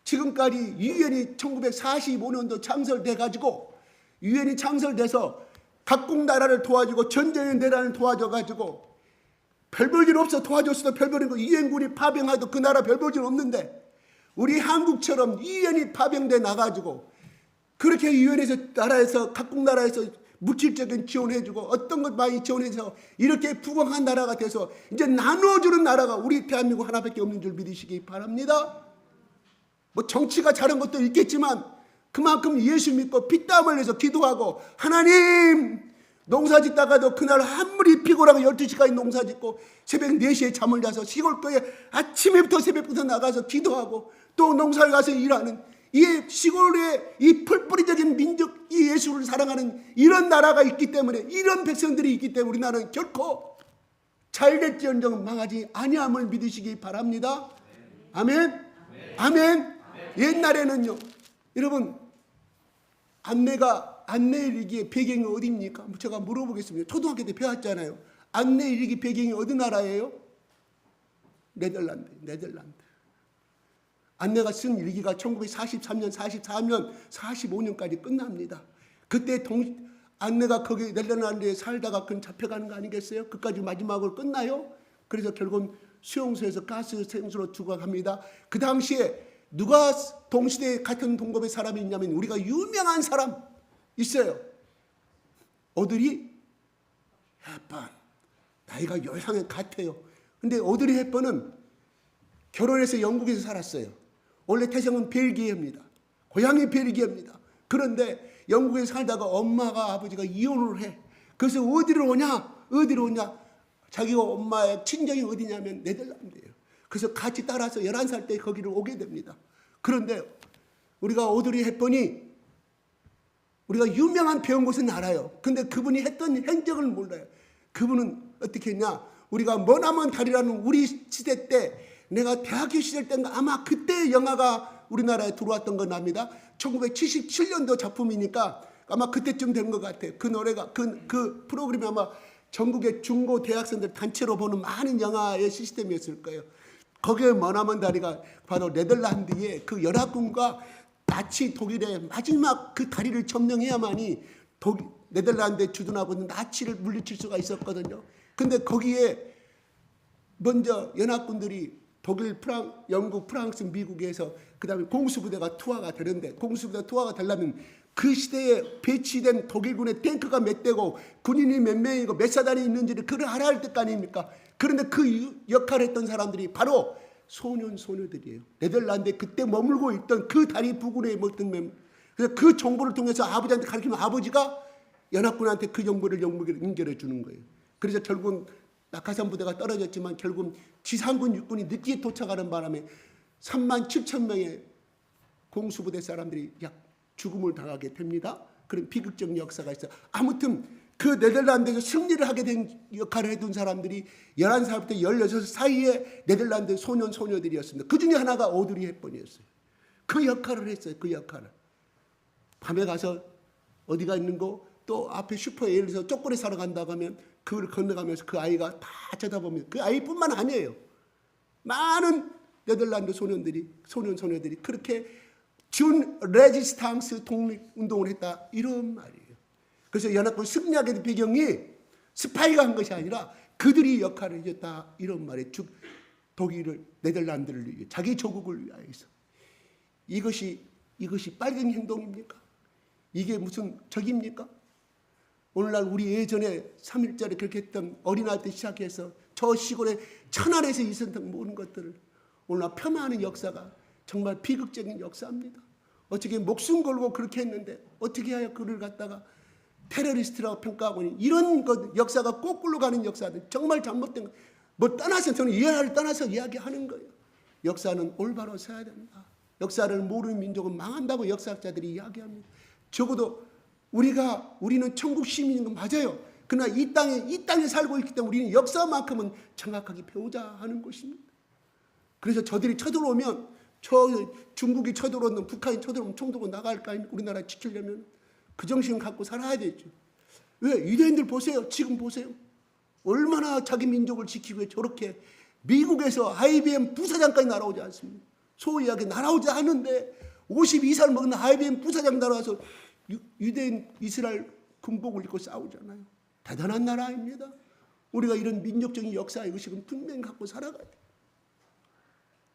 지금까지 유엔이 1945년도 창설돼 가지고 유엔이 창설돼서 각국 나라를 도와주고 전쟁의 나라를 도와줘 가지고 별 볼 일 없어 도와줬어도 별 볼일 없고 유엔군이 파병하도 그 나라 별 볼 일 없는데 우리 한국처럼 유엔이 파병돼 나가지고 그렇게 유엔에서 나라에서 각국 나라에서 물질적인 지원해주고 어떤 것 많이 지원해서 이렇게 부강한 나라가 돼서 이제 나눠주는 나라가 우리 대한민국 하나밖에 없는 줄 믿으시기 바랍니다. 뭐 정치가 잘한 것도 있겠지만 그만큼 예수 믿고 피땀 흘려서 기도하고 하나님 농사 짓다가도 그날 한물이 피곤하고 12시까지 농사 짓고 새벽 4시에 잠을 자서 시골교회 아침에부터 새벽부터 나가서 기도하고 또 농사를 가서 일하는 이 시골에 이 풀뿌리적인 민족 이 예수를 사랑하는 이런 나라가 있기 때문에 이런 백성들이 있기 때문에 우리나라는 결코 잘될지언정 망하지 아니함을 믿으시기 바랍니다. 아멘. 아멘. 옛날에는요 여러분 안내일기의 배경이 어디입니까? 제가 물어보겠습니다. 초등학교 때 배웠잖아요. 안내일기 배경이 어디 나라예요? 네덜란드. 안내가 쓴 일기가 1943년, 44년, 45년까지 끝납니다. 그때 안내가 거기 네덜란드에 살다가 그건 잡혀가는 거 아니겠어요? 그까지 마지막으로 끝나요? 그래서 결국은 수용소에서 가스 생수로 두고 갑니다. 그 당시에 누가 동시대에 같은 동급의 사람이 있냐면 우리가 유명한 사람 있어요. 오드리 헵번. 나이가 여상에 같아요. 근데 오드리 헵번은 결혼해서 영국에서 살았어요. 원래 태생은 벨기에입니다. 고향이 벨기에입니다. 그런데 영국에 살다가 엄마가 아버지가 이혼을 해. 그래서 어디로 오냐? 자기가 엄마의 친정이 어디냐면 네덜란드예요. 그래서 같이 따라서 11살 때 거기를 오게 됩니다. 그런데 우리가 오드리 헵번이 우리가 유명한 배운 곳은 알아요. 근데 그분이 했던 행적을 몰라요. 그분은 어떻게 했냐? 우리가 머나먼 달이라는 우리 시대 때 내가 대학교 시절 때인가 아마 그때 영화가 우리나라에 들어왔던 건 압니다. 1977년도 작품이니까 아마 그때쯤 된 것 같아요. 그 노래가 그 프로그램이 아마 전국의 중고 대학생들 단체로 보는 많은 영화의 시스템이었을 거예요. 거기에 머나먼 다리가 바로 네덜란드의 그 연합군과 나치 독일의 마지막 그 다리를 점령해야만이 네덜란드에 주둔하고 있는 나치를 물리칠 수가 있었거든요. 근데 거기에 먼저 연합군들이 독일, 영국, 프랑스, 미국에서 그 다음에 공수부대가 투하가 되는데, 공수부대가 투하가 되려면 그 시대에 배치된 독일군의 탱크가 몇 대고 군인이 몇 명이고 몇 사단이 있는지를 그걸 알아야 할 것 아닙니까? 그런데 그 역할을 했던 사람들이 바로 소년들이에요. 네덜란드에 그때 머물고 있던 그 다리 부근에 머물던, 그래서 그 정보를 통해서 아버지한테 가르치면 아버지가 연합군한테 그 정보를 연결해 주는 거예요. 그래서 결국은 낙하산 부대가 떨어졌지만 결국 지상군 육군이 늦게 도착하는 바람에 3만 7천 명의 공수부대 사람들이 죽음을 당하게 됩니다. 그런 비극적 역사가 있어요. 아무튼 그 네덜란드에서 승리를 하게 된 역할을 해둔 사람들이 11살부터 16살 사이에 네덜란드 소년들이었습니다. 그 중에 하나가 오드리 헵번이었어요. 그 역할을 했어요. 그 역할을. 밤에 가서 어디가 있는 거, 또 앞에 슈퍼에 예를 들어서 초콜릿 사러 간다고 하면 그걸 건너가면서 그 아이가 다 쳐다봅니다. 그 아이뿐만 아니에요. 많은 네덜란드 소년들이 그렇게 준 레지스탕스 독립운동을 했다, 이런 말이에요. 그래서 연합군 승리하게 된 배경이 스파이가 한 것이 아니라 그들이 역할을 해줬다, 이런 말이에요. 독일을, 네덜란드를 위해, 자기 조국을 위하여서. 이것이 빨갱이 행동입니까? 이게 무슨 적입니까? 오늘날 우리 예전에 3.1절에 그렇게 했던 어린아이 때 시작해서 저 시골에 천안에서 있었던 모든 것들을 오늘날 폄하하는 역사가 정말 비극적인 역사입니다. 어떻게 목숨 걸고 그렇게 했는데 어떻게 해야 그를 갖다가 테러리스트라고 평가하고 있는 이런 것, 역사가 거꾸로 가는 역사들, 정말 잘못된 거. 뭐 떠나서, 저는 이해를 떠나서 이야기하는 거예요. 역사는 올바로 서야 된다. 역사를 모르는 민족은 망한다고 역사학자들이 이야기합니다. 적어도 우리는 천국 시민인 건 맞아요. 그러나 이 땅에 살고 있기 때문에 우리는 역사만큼은 정확하게 배우자 하는 것입니다. 그래서 저들이 쳐들어오면, 중국이 쳐들어오면, 북한이 쳐들어오면 총 들고 나갈 거 아닙니까? 우리나라 지키려면 그 정신 갖고 살아야 되죠. 왜? 유대인들 보세요. 지금 보세요. 얼마나 자기 민족을 지키기 위해 저렇게 미국에서 IBM 부사장까지 날아오지 않습니까? 소위 이야기 날아오지 않는데 52살 먹는 IBM 부사장 날아와서 유대인 이스라엘 군복을 입고 싸우잖아요. 대단한 나라입니다. 우리가 이런 민족적인 역사, 이것이 분명히 갖고 살아가야 돼요.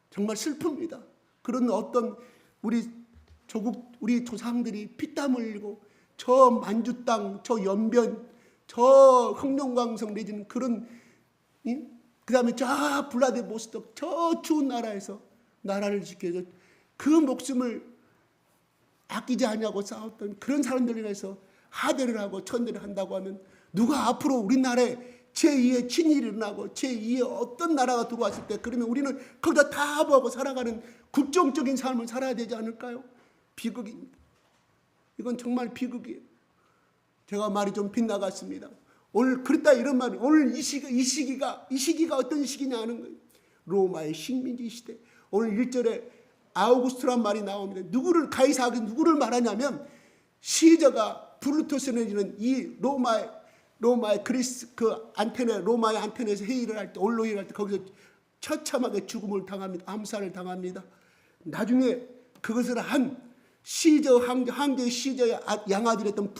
정말 슬픕니다. 그런 어떤 우리 조상들이 피땀 흘리고 저 만주 땅, 저 연변, 저 흑룡강성 내지는 그런, 그 다음에 저 블라디보스톡, 저 추운 나라에서 나라를 지켜서 그 목숨을 아끼지 않냐고 싸웠던 그런 사람들에 대해서 하대를 하고 천대를 한다고 하면 누가 앞으로 우리나라에 제2의 친일이 일어나고 제2의 어떤 나라가 들어왔을 때 그러면 우리는 거기다 타부하고 살아가는 국정적인 삶을 살아야 되지 않을까요? 비극입니다. 이건 정말 비극이에요. 제가 말이 좀 빗나갔습니다. 오늘 그랬다 이런 말이, 오늘 이 시기가 어떤 시기냐 하는 거예요. 로마의 식민지 시대. 오늘 1절에 아우구스트란 말이 나옵니다. 가이사하게 누구를 말하냐면 시저가 브루토스는 이런 이 로마의 그리스 그 안테네, 로마의 안테네에서 회의를 할 때, 언로 회의를 할 때 거기서 처참하게 죽음을 당합니다. 암살을 당합니다. 나중에 그것을 한 시저 황제 시저의 양아들이었던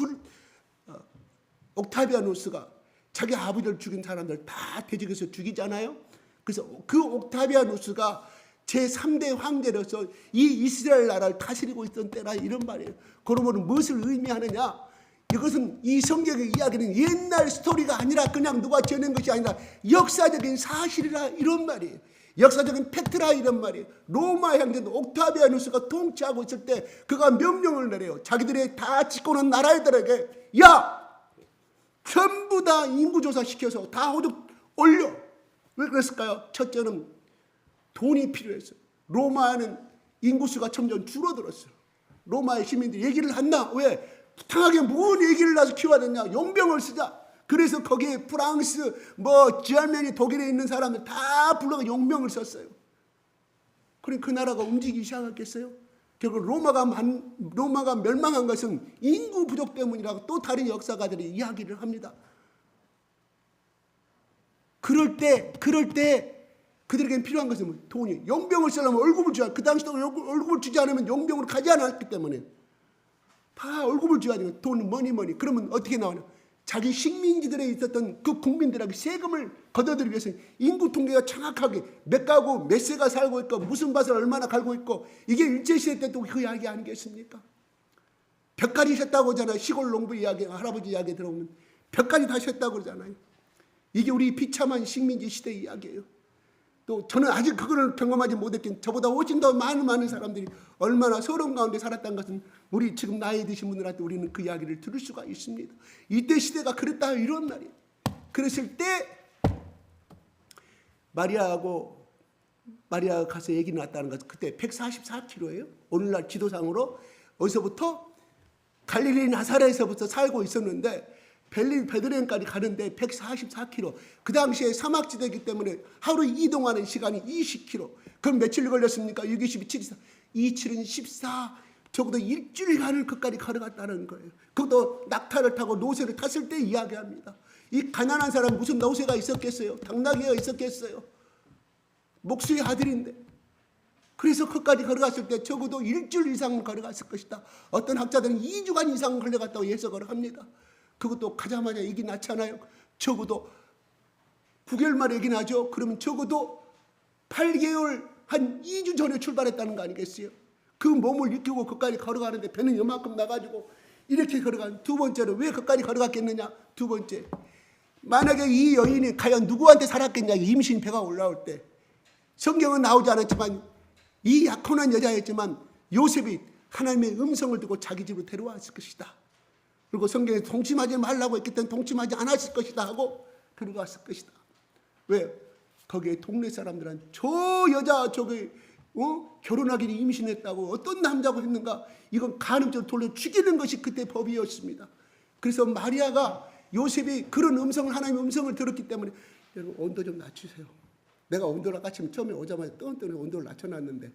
옥타비아누스가 자기 아버지를 죽인 사람들 다 대적해서 죽이잖아요. 그래서 그 옥타비아누스가 제3대 황제로서 이 이스라엘 나라를 다스리고 있던 때라, 이런 말이에요. 그러므로 무엇을 의미하느냐? 이것은 이 성경의 이야기는 옛날 스토리가 아니라 그냥 누가 지어낸 것이 아니라 역사적인 사실이라, 이런 말이에요. 역사적인 팩트라, 이런 말이에요. 로마 황제도 옥타비아누스가 통치하고 있을 때 그가 명령을 내려요. 자기들이 다 집권한 나라들에게, 야! 전부 다 인구조사 시켜서 다 호적 올려. 왜 그랬을까요? 첫째는 돈이 필요했어요. 로마는 인구수가 점점 줄어들었어요. 로마의 시민들이 얘기를 한다. 왜? 부당하게 뭔 얘기를 나서 키워야 되냐? 용병을 쓰자. 그래서 거기에 프랑스, 지알메니, 독일에 있는 사람들 다 불러가 용병을 썼어요. 그러니 그 나라가 움직이기 시작했겠어요? 결국 로마가 멸망한 것은 인구 부족 때문이라고 또 다른 역사가들이 이야기를 합니다. 그럴 때 그들에게는 필요한 것은 뭐? 돈이. 용병을 쓰려면 월급을 줘야, 그 당시도 월급을 주지 않으면 용병으로 가지 않았기 때문에 다 월급을 줘야 되는 돈, 머니. 그러면 어떻게 나오냐? 자기 식민지들에 있었던 그 국민들에게 세금을 걷어들이기 위해서 인구 통계가 정확하게 몇 가구 몇 세가 살고 있고 무슨 밭을 얼마나 갈고 있고, 이게 일제시대 때도 그 이야기 아니겠습니까? 벽까지 셨다고 하잖아요. 시골 농부 이야기, 할아버지 이야기 들어보면 벽까지 다 셨다고 그러잖아요. 이게 우리 비참한 식민지 시대 이야기예요. 또 저는 아직 그거를 경험하지 못했긴, 저보다 훨씬 더 많은 사람들이 얼마나 서러운 가운데 살았다는 것은 우리 지금 나이 드신 분들한테 우리는 그 이야기를 들을 수가 있습니다. 이때 시대가 그랬다, 이런 말이에요. 그랬을 때 마리아가 가서 얘기 났다는 것은 그때 144km예요. 오늘날 지도상으로 어디서부터 갈릴리 나사렛에서부터 살고 있었는데 베들레헴까지 가는데 144km. 그 당시에 사막지대이기 때문에 하루 이동하는 시간이 20km. 그럼 며칠 걸렸습니까? 6, 22, 7, 14. 27은 14. 적어도 일주일간을 그까지 걸어갔다는 거예요. 그것도 낙타를 타고 노새를 탔을 때 이야기합니다. 이 가난한 사람 무슨 노새가 있었겠어요? 당나귀가 있었겠어요? 목수의 아들인데. 그래서 그까지 걸어갔을 때 적어도 일주일 이상은 걸어갔을 것이다. 어떤 학자들은 2주간 이상 걸려갔다고 예석을 합니다. 그것도 가자마자 얘기 났잖아요. 적어도 9개월 만에 얘기 나죠. 그러면 적어도 8개월 한 2주 전에 출발했다는 거 아니겠어요? 그 몸을 익히고 그까지 걸어가는데 배는 요만큼 나가지고 이렇게 걸어간. 두 번째로 왜 그까지 걸어갔겠느냐? 두 번째, 만약에 이 여인이 과연 누구한테 살았겠냐? 임신 배가 올라올 때. 성경은 나오지 않았지만 이 약혼한 여자였지만 요셉이 하나님의 음성을 듣고 자기 집으로 데려왔을 것이다. 그리고 성경에 동침하지 말라고 했기 때문에 동침하지 않았을 것이다 하고 들어갔을 것이다. 왜? 거기에 동네 사람들은 저 여자 저기 결혼하기를 임신했다고 어떤 남자고 했는가, 이건 간음죄로 돌려 죽이는 것이 그때 법이었습니다. 그래서 마리아가 요셉이 그런 음성을, 하나님의 음성을 들었기 때문에, 여러분 온도 좀 낮추세요. 내가 온도를 아까 지금 처음에 오자마자 뜨거운 온도를 낮춰놨는데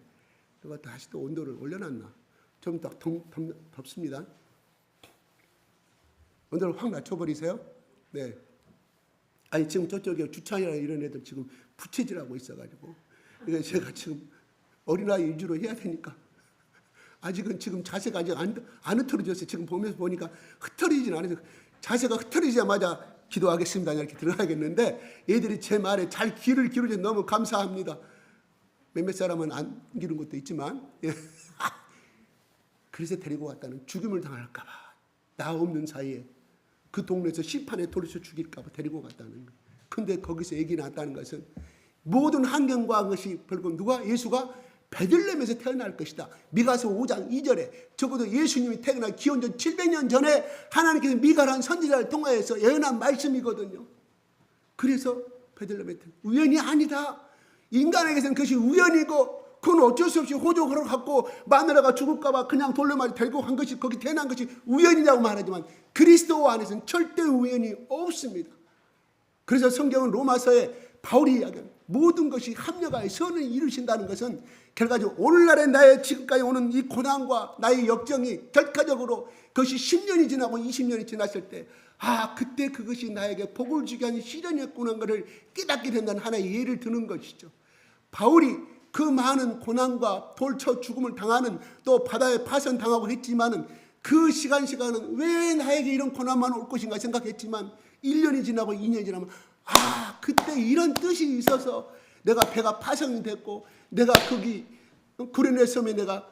내가 다시 또 온도를 올려놨나? 좀 더 덥습니다. 온도를 확 낮춰버리세요. 네. 아니 지금 저쪽에 주차이나 이런 애들 지금 부채질하고 있어가지고, 그러니까 제가 지금 어린아이 위주로 해야 되니까 아직은 지금 자세가 아직 안 흐트러졌어요. 지금 보니까 흐트러지진 않아서 자세가 흐트러지자마자 기도하겠습니다 이렇게 들어가야겠는데, 얘들이 제 말에 잘 귀를 기울여서 너무 감사합니다. 몇몇 사람은 안 기른 것도 있지만 그래서 데리고 왔다는, 죽임을 당할까 봐 나 없는 사이에 그 동네에서 심판에 돌려서 죽일까 봐 데리고 갔다는 거예요. 근데 거기서 얘기 났다는 것은 모든 환경과 것이 결국 누가? 예수가 베들레헴에서 태어날 것이다. 미가서 5장 2절에 적어도 예수님이 태어날 기원전 700년 전에 하나님께서 미가라는 선지자를 통하여서 예언한 말씀이거든요. 그래서 베들레헴에 우연이 아니다. 인간에게서는 그것이 우연이고, 그건 어쩔 수 없이 호적으로 갖고 마누라가 죽을까 봐 그냥 돌려마리 데리고 간 것이, 거기 태어난 것이 우연이라고 말하지만 그리스도 안에서는 절대 우연이 없습니다. 그래서 성경은 로마서에 바울이 이야기합니다. 모든 것이 합력하여 선을 이루신다는 것은 결과적으로 오늘날의 나의 지금까지 오는 이 고난과 나의 역정이 결과적으로 그것이 10년이 지나고 20년이 지났을 때, 그때 그것이 나에게 복을 주게 하는 시련이었구나 하는 것을 깨닫게 된다는 하나의 예를 드는 것이죠. 바울이 그 많은 고난과 돌쳐 죽음을 당하는, 또 바다에 파손당하고 했지만은 그 시간은 왜 나에게 이런 고난만 올 것인가 생각했지만 1년이 지나고 2년이 지나면 그때 이런 뜻이 있어서 내가 배가 파손이 됐고, 내가 거기 구레네 섬에 내가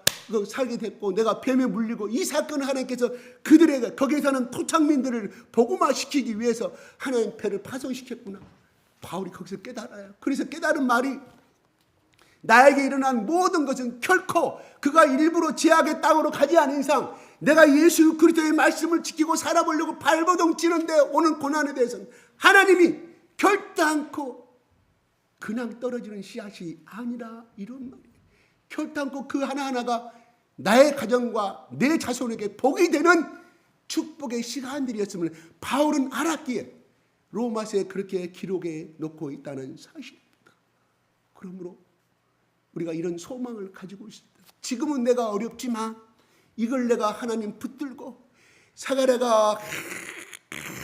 살게 됐고, 내가 뱀에 물리고, 이 사건을 하나님께서 그들에게 거기에 사는 토착민들을 복음화시키기 위해서 하나님 배를 파손시켰구나. 바울이 거기서 깨달아요. 그래서 깨달은 말이, 나에게 일어난 모든 것은 결코 그가 일부러 제약의 땅으로 가지 않은 이상 내가 예수 그리스도의 말씀을 지키고 살아보려고 발버둥 치는데 오는 고난에 대해서는 하나님이 결단코 그냥 떨어지는 씨앗이 아니라, 이런 말이에요. 결단코 그 하나하나가 나의 가정과 내 자손에게 복이 되는 축복의 시간들이었음을 바울은 알았기에 로마서에 그렇게 기록해 놓고 있다는 사실입니다. 그러므로 우리가 이런 소망을 가지고 있습니다. 지금은 내가 어렵지만 이걸 내가 하나님 붙들고 사가랴가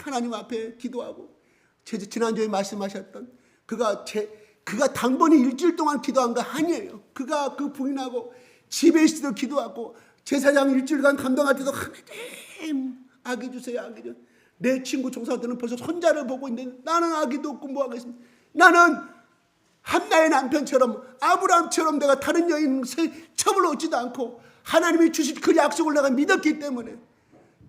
하나님 앞에 기도하고, 지난주에 말씀하셨던 그가 단번에 일주일 동안 기도한 거 아니에요. 그가 그 부인하고 집에 있어도 기도하고 제사장 일주일간 감당할 때도 하나님 아기 주세요, 아기 주세요. 내 친구 종사들은 벌써 손자를 보고 있는데 나는 아기도 없고 뭐 하겠습니까? 나는 한나의 남편처럼 아브라함처럼 내가 다른 여인 첩을 얻지도 않고 하나님이 주신 그 약속을 내가 믿었기 때문에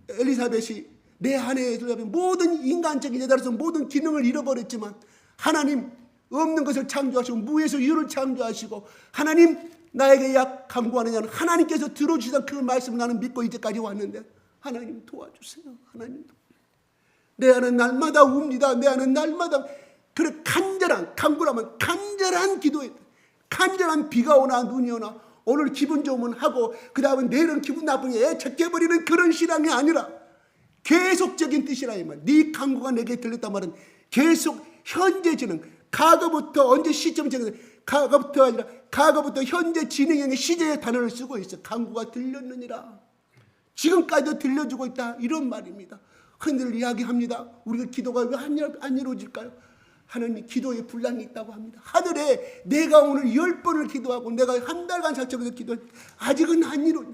엘리사벳이 내 아내의 모든 인간적인 여자로서 모든 기능을 잃어버렸지만 하나님 없는 것을 창조하시고 무에서 유를 창조하시고 하나님 나에게 약 강구하느냐는 하나님께서 들어주시던 그 말씀을 나는 믿고 이제까지 왔는데 하나님 도와주세요. 하나님 내 아는 날마다 웁니다. 내 아는 날마다 그래 간절한 강구라면 간절한 기도에 간절한 비가 오나 눈이 오나 오늘 기분 좋으면 하고 그 다음에 내일은 기분 나쁘니 애착해버리는 그런 신앙이 아니라 계속적인 뜻이라 이 말. 네 강구가 내게 들렸단 말은 계속 현재 진행 과거부터 언제 시점이 정해서 과거부터 아니라 과거부터 현재 진행형의 시제의 단어를 쓰고 있어. 강구가 들렸느니라. 지금까지도 들려주고 있다. 이런 말입니다. 흔들 이야기합니다. 우리가 기도가 왜 안 이루어질까요? 하나님 기도에 분량이 있다고 합니다. 하늘에 내가 오늘 10번을 기도하고 내가 한 달간 살짝해서 기도했 아직은 안 이루어져.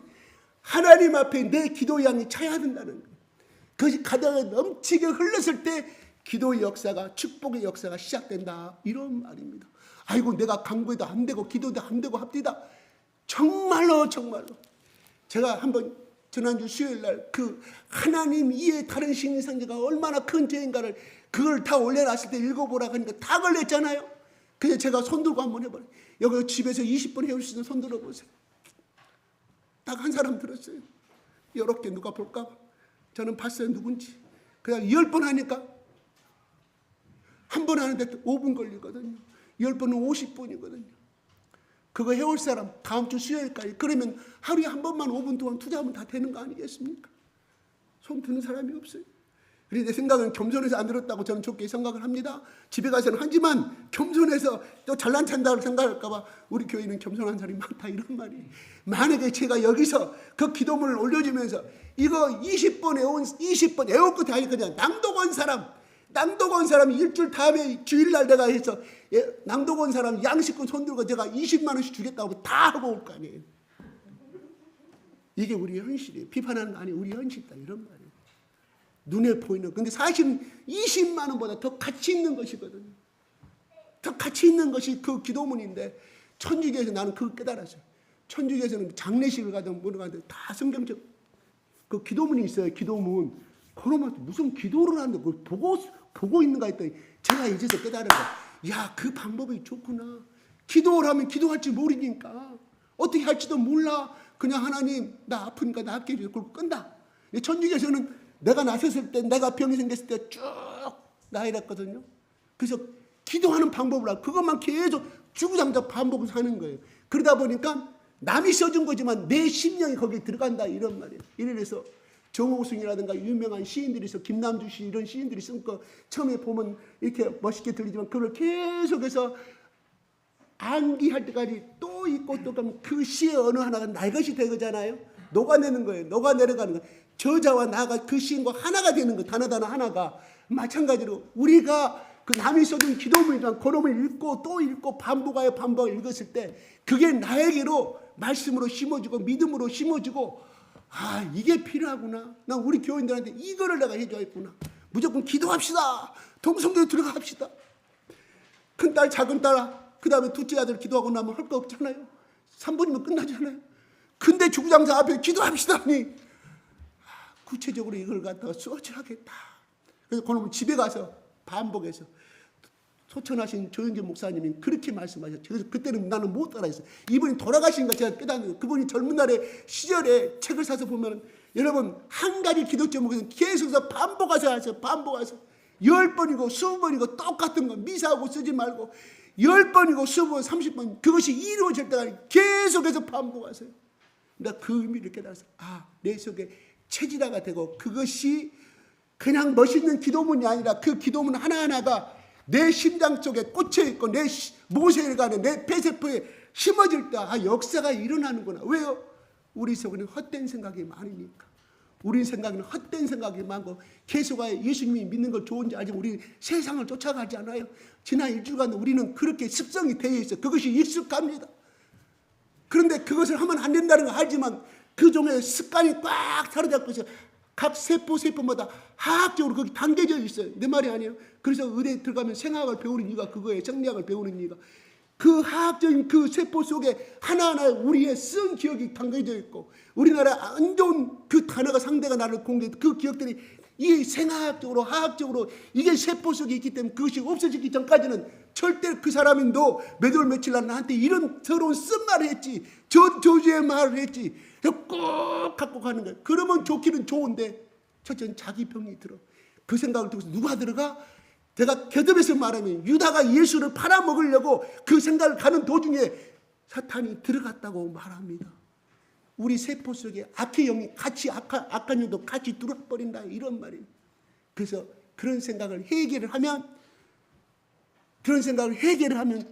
하나님 앞에 내 기도 양이 차야 된다는 거예요. 그것이 가다가 넘치게 흘렀을 때 기도의 역사가 축복의 역사가 시작된다. 이런 말입니다. 아이고 내가 강구해도 안 되고 기도도 안 되고 합디다. 정말로 제가 한번 지난주 수요일날 그 하나님 이에 다른 신상제가 얼마나 큰 죄인가를 그걸 다 올려놨을 때 읽어보라고 하니까 다 걸렸잖아요. 그래서 제가 손들고 한번 해버려요. 여기 집에서 20분 해올 수 있는 손 들어보세요. 딱 한 사람 들었어요. 이렇게 누가 볼까? 저는 봤어요. 누군지. 그냥 10번 하니까 한 번 하는데 5분 걸리거든요. 10번은 50분이거든요. 그거 해올 사람 다음 주 수요일까지. 그러면 하루에 한 번만 5분 동안 투자하면 다 되는 거 아니겠습니까? 손 드는 사람이 없어요. 그래서 내 생각은 겸손해서 안 들었다고 저는 좋게 생각을 합니다. 집에 가서는 하지만 겸손해서 또 잘난 찬다고 생각할까 봐 우리 교회는 겸손한 사람이 많다 이런 말이에요. 만약에 제가 여기서 그 기도문을 올려주면서 이거 20번 애운 20번 애울 거 다 할 거냐. 낭독원 사람 일주일 다음에 주일날 내가 해서 낭독원 사람 양식권 손들고 제가 20만 원씩 주겠다고 다 하고 올 거 아니에요. 이게 우리 현실이에요. 비판하는 거 아니에요. 우리 현실이다 이런 말이에요. 눈에 보이는. 근데 사실은 20만 원보다 더 가치 있는 것이거든요. 더 가치 있는 것이 그 기도문인데 천주교에서 나는 그걸 깨달았어요. 천주교에서는 장례식을 가든 뭐를 가든 다 성경적 그 기도문이 있어요. 기도문. 그러면 무슨 기도를 하는데 그걸 보고 있는가 했더니 제가 이제서 깨달은 거야. 야, 그 방법이 좋구나. 기도를 하면 기도할 줄 모르니까 어떻게 할지도 몰라. 그냥 하나님 나 아프니까 낫게 해주세요. 그걸 끈다. 천주교에서는 내가 나섰을 때 내가 병이 생겼을 때 쭉 나이랬거든요. 그래서 기도하는 방법을 알고 그것만 계속 주구장창 반복을 하는 거예요. 그러다 보니까 남이 써준 거지만 내 심령이 거기에 들어간다 이런 말이에요. 이래서 정호승이라든가 유명한 시인들이 있어. 김남주 씨 이런 시인들이 쓴 거 처음에 보면 이렇게 멋있게 들리지만 그걸 계속해서 암기할 때까지 또 읽고 또 가면 그 시의 어느 하나가 날 것이 되잖아요. 녹아내는 거예요. 녹아내려가는 거예요. 저자와 나가 그 시인과 하나가 되는 거예요. 단어 하나가. 마찬가지로 우리가 그 남이 써준 기도문이지만 그놈을 읽고 또 읽고 반복하여 읽었을 때 그게 나에게로 말씀으로 심어지고 믿음으로 심어지고 아 이게 필요하구나. 난 우리 교인들한테 이거를 내가 해줘야겠구나. 무조건 기도합시다. 동성교회 들어갑시다. 큰딸 작은딸 그 다음에 둘째 아들 기도하고 나면 할 거 없잖아요. 3분이면 끝나잖아요. 근데 주구장사 앞에 기도합시다 하니 구체적으로 이걸 갖다가 써줘야겠다. 그래서 그놈은 집에 가서 반복해서 소천하신 조영재 목사님이 그렇게 말씀하셨죠. 그래서 그때는 나는 못 따라했어요. 이분이 돌아가신 거 제가 깨닫는 거예요. 그분이 젊은 날에 시절에 책을 사서 보면 여러분 한 가지 기도 제목에서 계속해서 반복해서 하세요. 반복해서 10번이고 20번이고 똑같은 거 미사하고 쓰지 말고 10번이고 20번 30번 그것이 이루어질 때까지 계속해서 반복하세요. 내가 그 의미를 깨달아서 내 속에 체질화가 되고 그것이 그냥 멋있는 기도문이 아니라 그 기도문 하나하나가 내 심장 쪽에 꽂혀 있고 내 모세혈관에 내 폐세포에 심어질 때 역사가 일어나는구나. 왜요? 우리 속에는 헛된 생각이 많으니까. 우리 생각에는 헛된 생각이 많고 계속하여 예수님이 믿는 걸 좋은지 알지만 우리 세상을 쫓아가지 않아요. 지난 일주일간 우리는 그렇게 습성이 되어 있어요. 그것이 익숙합니다. 그런데 그것을 하면 안 된다는 걸 알지만 그 종의 습관이 꽉 사로잡고 있어요. 각 세포마다 화학적으로 거기 담겨져 있어요. 내 말이 아니에요. 그래서 의대에 들어가면 생화학을 배우는 이유가 그거예요. 생리학을 배우는 이유가. 그 화학적인 그 세포 속에 하나하나 우리의 쓴 기억이 담겨져 있고 우리나라 안 좋은 그 단어가 상대가 나를 공격해 그 기억들이 이 생화학적으로 화학적으로 이게 세포 속에 있기 때문에 그것이 없어지기 전까지는 절대 그 사람이 너 몇 월 며칠 날 나한테 이런 더러운 쓴 말을 했지 저주의 말을 했지 꼭 갖고 가는 거예요. 그러면 좋기는 좋은데 첫째는 자기 병이 들어. 그 생각을 통해서 누가 들어가? 제가 겨듭에서 말하면 유다가 예수를 팔아먹으려고 그 생각을 가는 도중에 사탄이 들어갔다고 말합니다. 우리 세포 속에 악의 영이 같이 악한 영도 같이 들어버린다 이런 말이에요. 그래서 그런 생각을 해결을 하면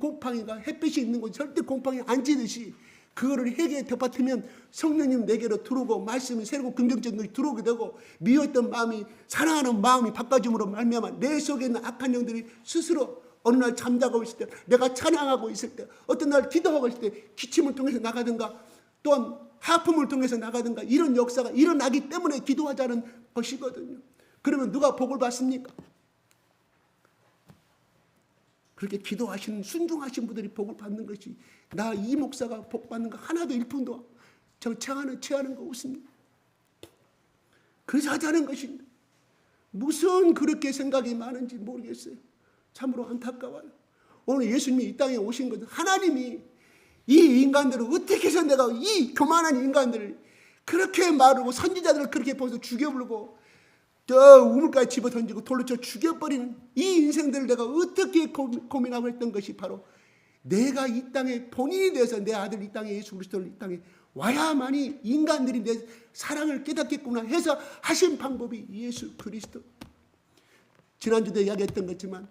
곰팡이가 햇빛이 있는 곳 절대 곰팡이 안 찌듯이 그거를 해결에 덮어뜨면 성령님 내게로 들어오고 말씀이 새롭고 긍정적인 것이 들어오게 되고 미웠던 마음이 사랑하는 마음이 바꿔줌으로 말미암아 내 속에 있는 악한 영들이 스스로 어느 날 잠자고 있을 때 내가 찬양하고 있을 때 어떤 날 기도하고 있을 때 기침을 통해서 나가든가 또한 하품을 통해서 나가든가 이런 역사가 일어나기 때문에 기도하자는 것이거든요. 그러면 누가 복을 받습니까? 그렇게 기도하시는 순종하신 분들이 복을 받는 것이 나 이 목사가 복 받는 거 하나도 1푼도 저 체하는 거 없습니다. 그래서 하자는 것입니다. 무슨 그렇게 생각이 많은지 모르겠어요. 참으로 안타까워요. 오늘 예수님이 이 땅에 오신 것은 하나님이 이 인간들을 어떻게 해서 내가 이 교만한 인간들을 그렇게 마르고 선지자들을 그렇게 보면서 죽여버리고 저 우물가에 집어던지고 돌로 쳐 죽여버리는 이 인생들을 내가 어떻게 고민하고 했던 것이 바로 내가 이 땅에 본인이 돼서 내 아들 이 땅에 예수 그리스도를 이 땅에 와야만이 인간들이 내 사랑을 깨닫겠구나 해서 하신 방법이 예수 그리스도. 지난주도 이야기했던 것지만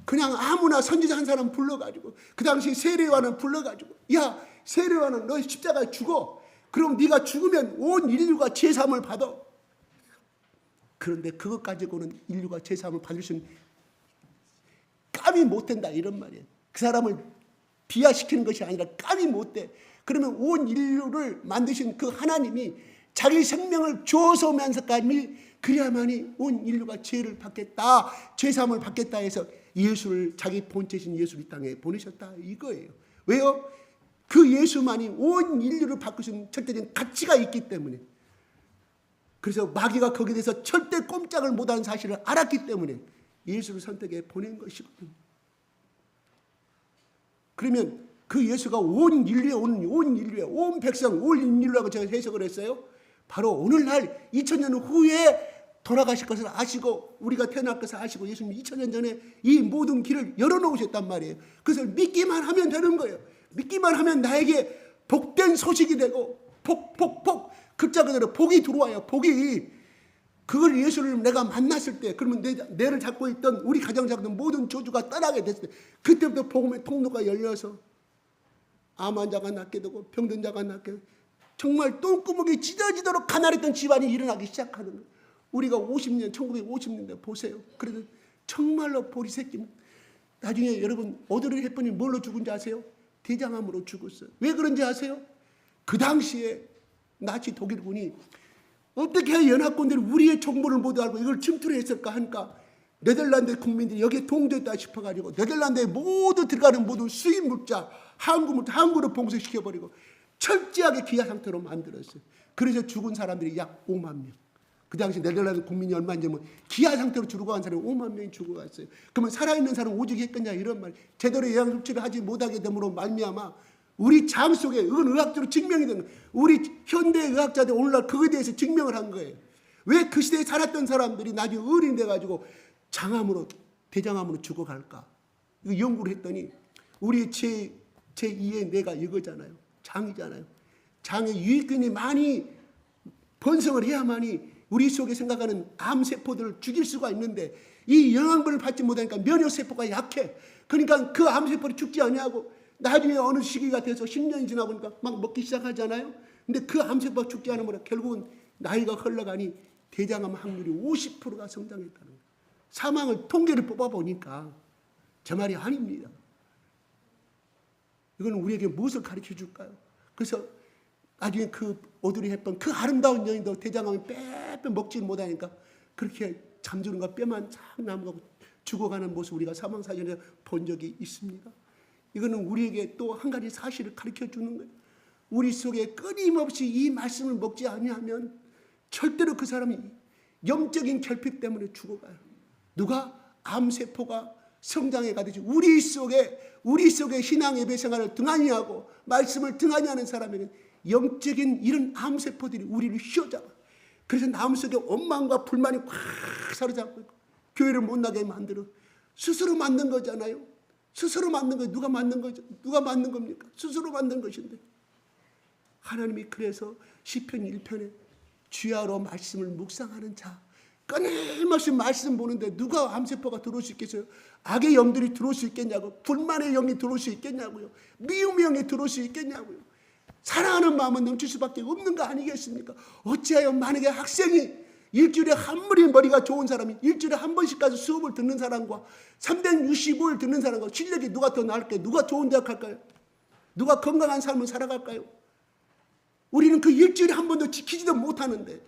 그냥 아무나 선지자 한 사람 불러가지고 그 당시 세례요한을 불러가지고 야 세례요한은 너 십자가에 죽어. 그럼 네가 죽으면 온 인류가 제사함을 받아. 그런데 그것 가지고는 인류가 제사함을 받을 수는 감히 못 된다 이런 말이에요. 그 사람을 비하시키는 것이 아니라 감히 못 돼. 그러면 온 인류를 만드신 그 하나님이 자기 생명을 주어서면서까지 그래야만이 온 인류가 죄를 받겠다, 죄사함을 받겠다 해서 예수를 자기 본체신 예수를 이 땅에 보내셨다 이거예요. 왜요? 그 예수만이 온 인류를 바꾸신 절대적인 가치가 있기 때문에. 그래서 마귀가 거기에 대해서 절대 꼼짝을 못하는 사실을 알았기 때문에 예수를 선택해 보낸 것이거든요. 그러면 그 예수가 온 인류에 오는 온 백성, 온 인류라고 제가 해석을 했어요. 바로 오늘날 2000년 후에 돌아가실 것을 아시고 우리가 태어날 것을 아시고 예수님이 2000년 전에 이 모든 길을 열어놓으셨단 말이에요. 그래서 믿기만 하면 되는 거예요. 믿기만 하면 나에게 복된 소식이 되고 복 글자 그대로 복이 들어와요. 복이. 그걸 예수를 내가 만났을 때 그러면 내를 잡고 있던 우리 가정 잡고 있던 모든 저주가 떠나게 됐을 때 그때부터 복음의 통로가 열려서 암 환자가 낫게 되고 병든 자가 낫게 되고 정말 똥구멍이 찢어지도록 가난했던 집안이 일어나기 시작하는 거예요. 우리가 1950년대 보세요. 그래도 정말로 보리 새끼. 나중에 여러분 오드리 헵번이 뭘로 죽은지 아세요? 대장암으로 죽었어요. 왜 그런지 아세요? 그 당시에 나치 독일군이 어떻게 연합군들이 우리의 정보를 모두 알고 이걸 침투를 했을까 하니까 네덜란드 국민들이 여기에 동조했다 싶어가지고 네덜란드에 모두 들어가는 모든 수입 물자, 항구를 봉쇄시켜버리고 철저하게 기아 상태로 만들었어요. 그래서 죽은 사람들이 약 5만 명. 그 당시 네덜란드 국민이 얼마인지 뭐 기아 상태로 죽어간 사람이 5만 명이 죽어갔어요. 그러면 살아있는 사람은 오직 했겠냐 이런 말. 제대로 영양 섭취를 하지 못하게 됨으로 말미암아 우리 장 속에 이건 의학적으로 증명이 된 거예요. 우리 현대 의학자들 오늘날 그거에 대해서 증명을 한 거예요. 왜 그 시대에 살았던 사람들이 나중에 어른이 돼가지고 장암으로 대장암으로 죽어갈까? 이거 연구를 했더니 우리 제2의 뇌가 이거잖아요. 장이잖아요. 장에 유익균이 많이 번성을 해야만이 우리 속에 생각하는 암세포들을 죽일 수가 있는데 이 영양분을 받지 못하니까 면역세포가 약해. 그러니까 그 암세포를 죽지 않냐고 나중에 어느 시기가 돼서 10년이 지나보니까 막 먹기 시작하잖아요. 근데 그 암세포가 죽지 않으면 결국은 나이가 흘러가니 대장암 확률이 50%가 성장했다는 거예요. 사망을 통계를 뽑아보니까 제 말이 아닙니다. 이건 우리에게 무엇을 가르쳐 줄까요? 그래서 나중에 그 오드리 헵번 그 아름다운 여인도 대장암이 빼빼 먹지 못하니까 그렇게 잠드는가 뼈만 쫙 남고 죽어가는 모습 우리가 사망사전에 본 적이 있습니다. 이거는 우리에게 또 한 가지 사실을 가르쳐 주는 거예요. 우리 속에 끊임없이 이 말씀을 먹지 아니하면 절대로 그 사람이 영적인 결핍 때문에 죽어가요. 누가? 암세포가 성장해 가듯이 우리 속에 신앙 예배 생활을 등한히 하고 말씀을 등한히 하는 사람에는 영적인 이런 암세포들이 우리를 휘어잡아요. 그래서 마음속에 원망과 불만이 확 사로잡고 있고 교회를 못 나게 만들어. 스스로 만든 거잖아요. 스스로 만든 거 누가 만든 거죠? 누가 만든 겁니까? 스스로 만든 것인데. 하나님이 그래서 시편 1편에 주야로 말씀을 묵상하는 자, 끊임없이 말씀 보는데 누가 암세포가 들어올 수 있겠어요? 악의 영들이 들어올 수 있겠냐고, 불만의 영이 들어올 수 있겠냐고요, 미움의 영이 들어올 수 있겠냐고요. 사랑하는 마음은 넘칠 수밖에 없는 거 아니겠습니까? 어찌하여 만약에 학생이 일주일에 한 번이 머리가 좋은 사람이 일주일에 한 번씩 가서 수업을 듣는 사람과 365일 듣는 사람과 실력이 누가 더 나을까요? 누가 좋은 대학 갈까요? 누가 건강한 삶을 살아갈까요? 우리는 그 일주일에 한 번도 지키지도 못하는데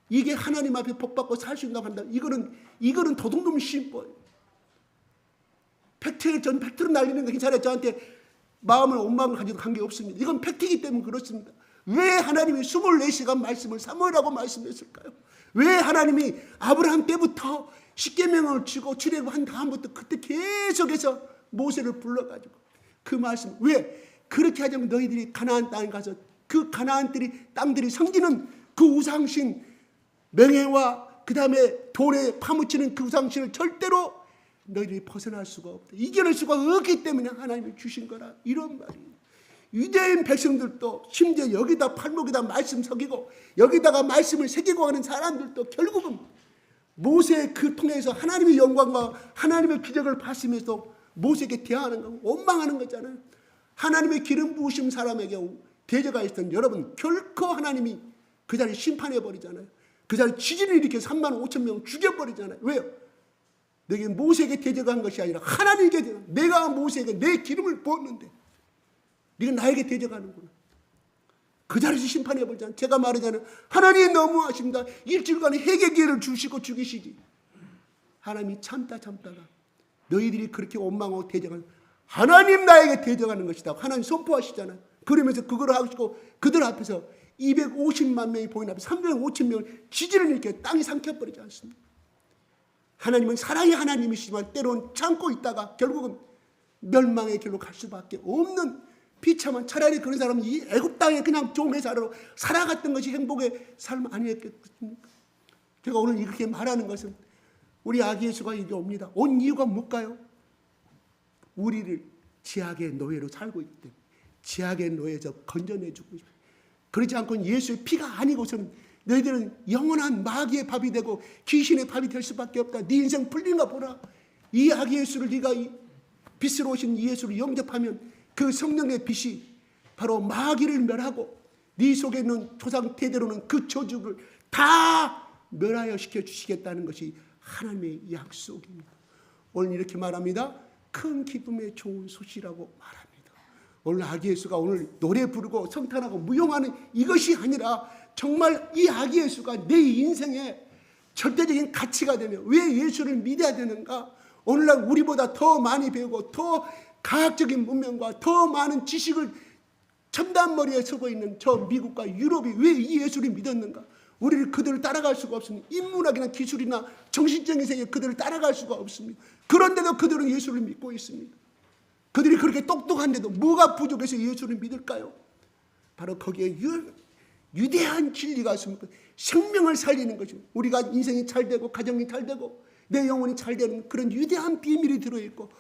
이게 하나님 앞에 복받고 살 수 있다고 한다. 이거는 도둑놈 심보예요. 전 팩트로 날리는 거 괜찮아요. 저한테 마음을 원망을 가지고 관계없습니다. 이건 팩트이기 때문에 그렇습니다. 왜 하나님이 24시간 말씀을 사모하라고 말씀했을까요? 왜 하나님이 아브라함 때부터 십계명을 주고 출애굽한 다음부터 그때 계속해서 모세를 불러가지고 그 말씀, 왜 그렇게 하자면 너희들이 가나안 땅에 가서 그 가나안 땅들이 섬기는 그 우상신 명예와 그 다음에 돌에 파묻히는 그 우상신을 절대로 너희들이 벗어날 수가 없다. 이겨낼 수가 없기 때문에 하나님이 주신 거라. 이런 말이에요. 유대인 백성들도 심지어 여기다 팔목에다 말씀 새기고 여기다가 말씀을 새기고 하는 사람들도 결국은 모세 그 통해서 하나님의 영광과 하나님의 기적을 봤으면서 모세에게 대하는 거 원망하는 거잖아요. 하나님의 기름 부으신 사람에게 대적가 있던 여러분, 결코 하나님이 그 자리에 심판해 버리잖아요. 그 자리에 지진을 일으켜 3만 5천 명 죽여버리잖아요. 왜요? 내게 모세에게 대적한 것이 아니라 하나님께 대적. 내가 모세에게 내 기름을 부었는데 네가 나에게 대적하는구나. 그 자리에서 심판해 버리잖아요. 제가 말하자면 하나님 너무하십니다. 일주일간의 회개 기회를 주시고 죽이시지. 하나님이 참다가 너희들이 그렇게 원망하고 대적하는 하나님 나에게 대적하는 것이다. 하나님 선포하시잖아요. 그러면서 그걸 하시고 그들 앞에서 250만 명이 보이는 앞에 350 명을 지진을 일으켜 땅이 삼켜버리지 않습니다. 하나님은 사랑의 하나님이시지만 때로는 참고 있다가 결국은 멸망의 길로 갈 수밖에 없는 비참한, 차라리 그런 사람은 이 애굽 땅에 그냥 종회사로 살아갔던 것이 행복의 삶 아니었겠습니까? 제가 오늘 이렇게 말하는 것은 우리 아기 예수가 이제 옵니다. 온 이유가 뭘까요? 우리를 지악의 노예로 살고 있기 때문에 지악의 노예에서 건져내주고 싶어요. 그렇지 않고는 예수의 피가 아니고서는 너희들은 영원한 마귀의 밥이 되고 귀신의 밥이 될 수밖에 없다. 네 인생 풀린가 보라. 이 아기 예수를 네가 빛으로 오신 이 예수를 영접하면 그 성령의 빛이 바로 마귀를 멸하고 네 속에 있는 조상 대대로는 그 저주를 다 멸하여 시켜주시겠다는 것이 하나님의 약속입니다. 오늘 이렇게 말합니다. 큰 기쁨의 좋은 소식이라고 말합니다. 오늘 아기 예수가 오늘 노래 부르고 성탄하고 무용하는 이것이 아니라 정말 이 아기 예수가 내 인생에 절대적인 가치가 되며 왜 예수를 믿어야 되는가? 오늘날 우리보다 더 많이 배우고 더 과학적인 문명과 더 많은 지식을 첨단머리에 서고 있는 저 미국과 유럽이 왜 이 예수를 믿었는가? 우리를 그들을 따라갈 수가 없습니다. 인문학이나 기술이나 정신적인 세계에 그들을 따라갈 수가 없습니다. 그런데도 그들은 예수를 믿고 있습니다. 그들이 그렇게 똑똑한데도 뭐가 부족해서 예수를 믿을까요? 바로 거기에 유대한 진리가 있습니다. 생명을 살리는 것입니다. 우리가 인생이 잘 되고 가정이 잘 되고 내 영혼이 잘 되는 그런 위대한 비밀이 들어있고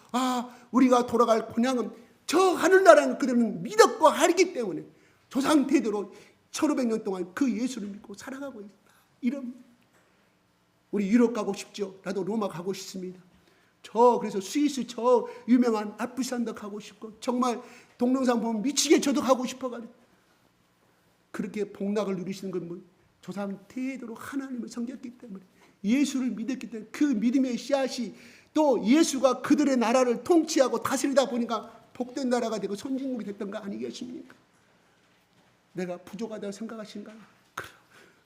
우리가 돌아갈 고향은 저 하늘나라는 그들은 믿었고 알기 때문에 조상 대대로 1500년 동안 그 예수를 믿고 살아가고 있다. 이런 우리 유럽 가고 싶죠. 나도 로마 가고 싶습니다. 그래서 스위스 저 유명한 알프스산도 가고 싶고 정말 동영상 보면 미치게 저도 가고 싶어가지고 그렇게 복락을 누리시는 건 뭐 조상 대대로 하나님을 섬겼기 때문에 예수를 믿었기 때문에 그 믿음의 씨앗이 또 예수가 그들의 나라를 통치하고 다스리다 보니까 복된 나라가 되고 선진국이 됐던 거 아니겠습니까? 내가 부족하다고 생각하신가요? 그래요.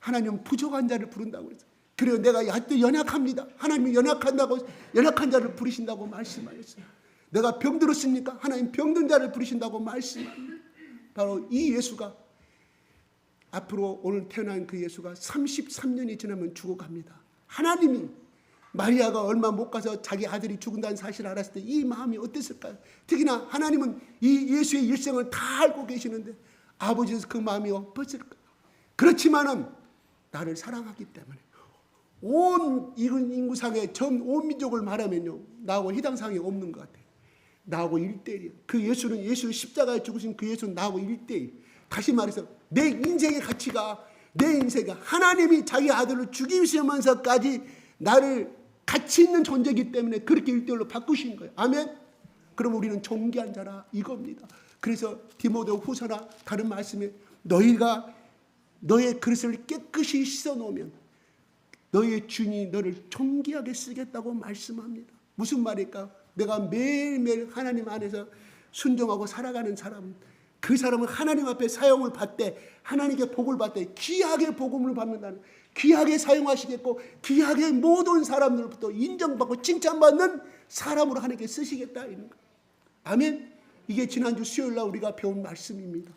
하나님은 부족한 자를 부른다고 그랬어요. 그래요. 내가 아직도 연약합니다. 하나님이 연약한 자를 부르신다고 말씀하셨어요. 내가 병들었습니까? 하나님 병든 자를 부르신다고 말씀합니다. 바로 이 예수가 앞으로 오늘 태어난 그 예수가 33년이 지나면 죽어갑니다. 하나님이 마리아가 얼마 못 가서 자기 아들이 죽은다는 사실을 알았을 때 이 마음이 어땠을까요? 특히나 하나님은 이 예수의 일생을 다 알고 계시는데 아버지에서 그 마음이 어땠을까요? 그렇지만은 나를 사랑하기 때문에 온 인구상의 전 온 민족을 말하면요, 나하고 해당 사항이 없는 것 같아요. 나하고 1대1이에요. 그 예수 십자가에 죽으신 그 예수는 나하고 1대1. 다시 말해서 내 인생의 가치가, 내 인생이 하나님이 자기 아들을 죽이시면서까지 나를 가치 있는 존재이기 때문에 그렇게 1대1로 바꾸신 거예요. 아멘. 그럼 우리는 존귀한 자라 이겁니다. 그래서 디모데 후서나 다른 말씀에 너희가 너의 그릇을 깨끗이 씻어놓으면 너의 주인이 너를 존귀하게 쓰겠다고 말씀합니다. 무슨 말일까? 내가 매일매일 하나님 안에서 순종하고 살아가는 사람, 그 사람은 하나님 앞에 사용을 받되 하나님께 복을 받되 귀하게 복음을 받는다는, 귀하게 사용하시겠고 귀하게 모든 사람들부터 인정받고 칭찬받는 사람으로 하나님께 쓰시겠다 이런 거. 아멘. 이게 지난주 수요일날 우리가 배운 말씀입니다.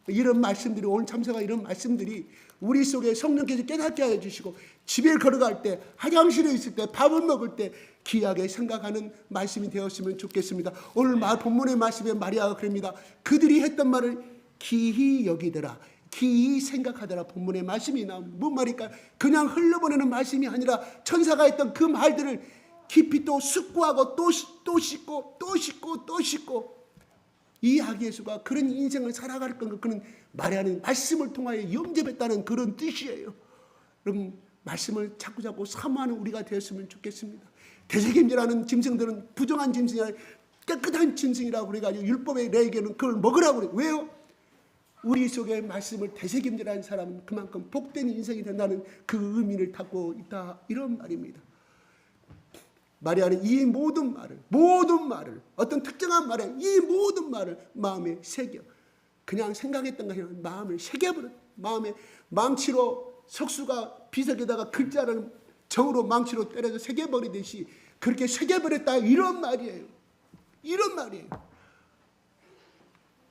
이런 말씀들이, 오늘 참사가 이런 말씀들이 우리 속에 성령께서 깨닫게 하여 주시고 집에 걸어갈 때, 화장실에 있을 때, 밥을 먹을 때 귀하게 생각하는 말씀이 되었으면 좋겠습니다. 오늘 본문의 말씀에 마리아가 그럽니다. 그들이 했던 말을 기히 여기더라, 기히 생각하더라. 본문의 말씀이 나옵니다. 뭔 말일까? 그냥 흘러보내는 말씀이 아니라 천사가 했던 그 말들을 깊이 또 숙고하고 또 씻고 또 씻고 또 씻고, 이 아기 예수가 그런 인생을 살아갈 건 그는 마리아는 말씀을 통하여 영접했다는 그런 뜻이에요. 여러분, 말씀을 자꾸자꾸 사모하는 우리가 되었으면 좋겠습니다. 되새김질하는 짐승들은 부정한 짐승이 아니라 깨끗한 짐승이라고 그래가지고 율법의 레에게는 그걸 먹으라고 그래요. 왜요? 우리 속에 말씀을 되새김질하는 사람은 그만큼 복된 인생이 된다는 그 의미를 담고 있다, 이런 말입니다. 마리아는 이 모든 말을 어떤 특정한 말에 이 모든 말을 마음에 새겨, 그냥 생각했던 것이 아니라 마음을 새겨버려. 마음에 망치로 석수가 비석에다가 글자를 정으로 망치로 때려서 새겨버리듯이 그렇게 새겨버렸다, 이런 말이에요. 이런 말이에요.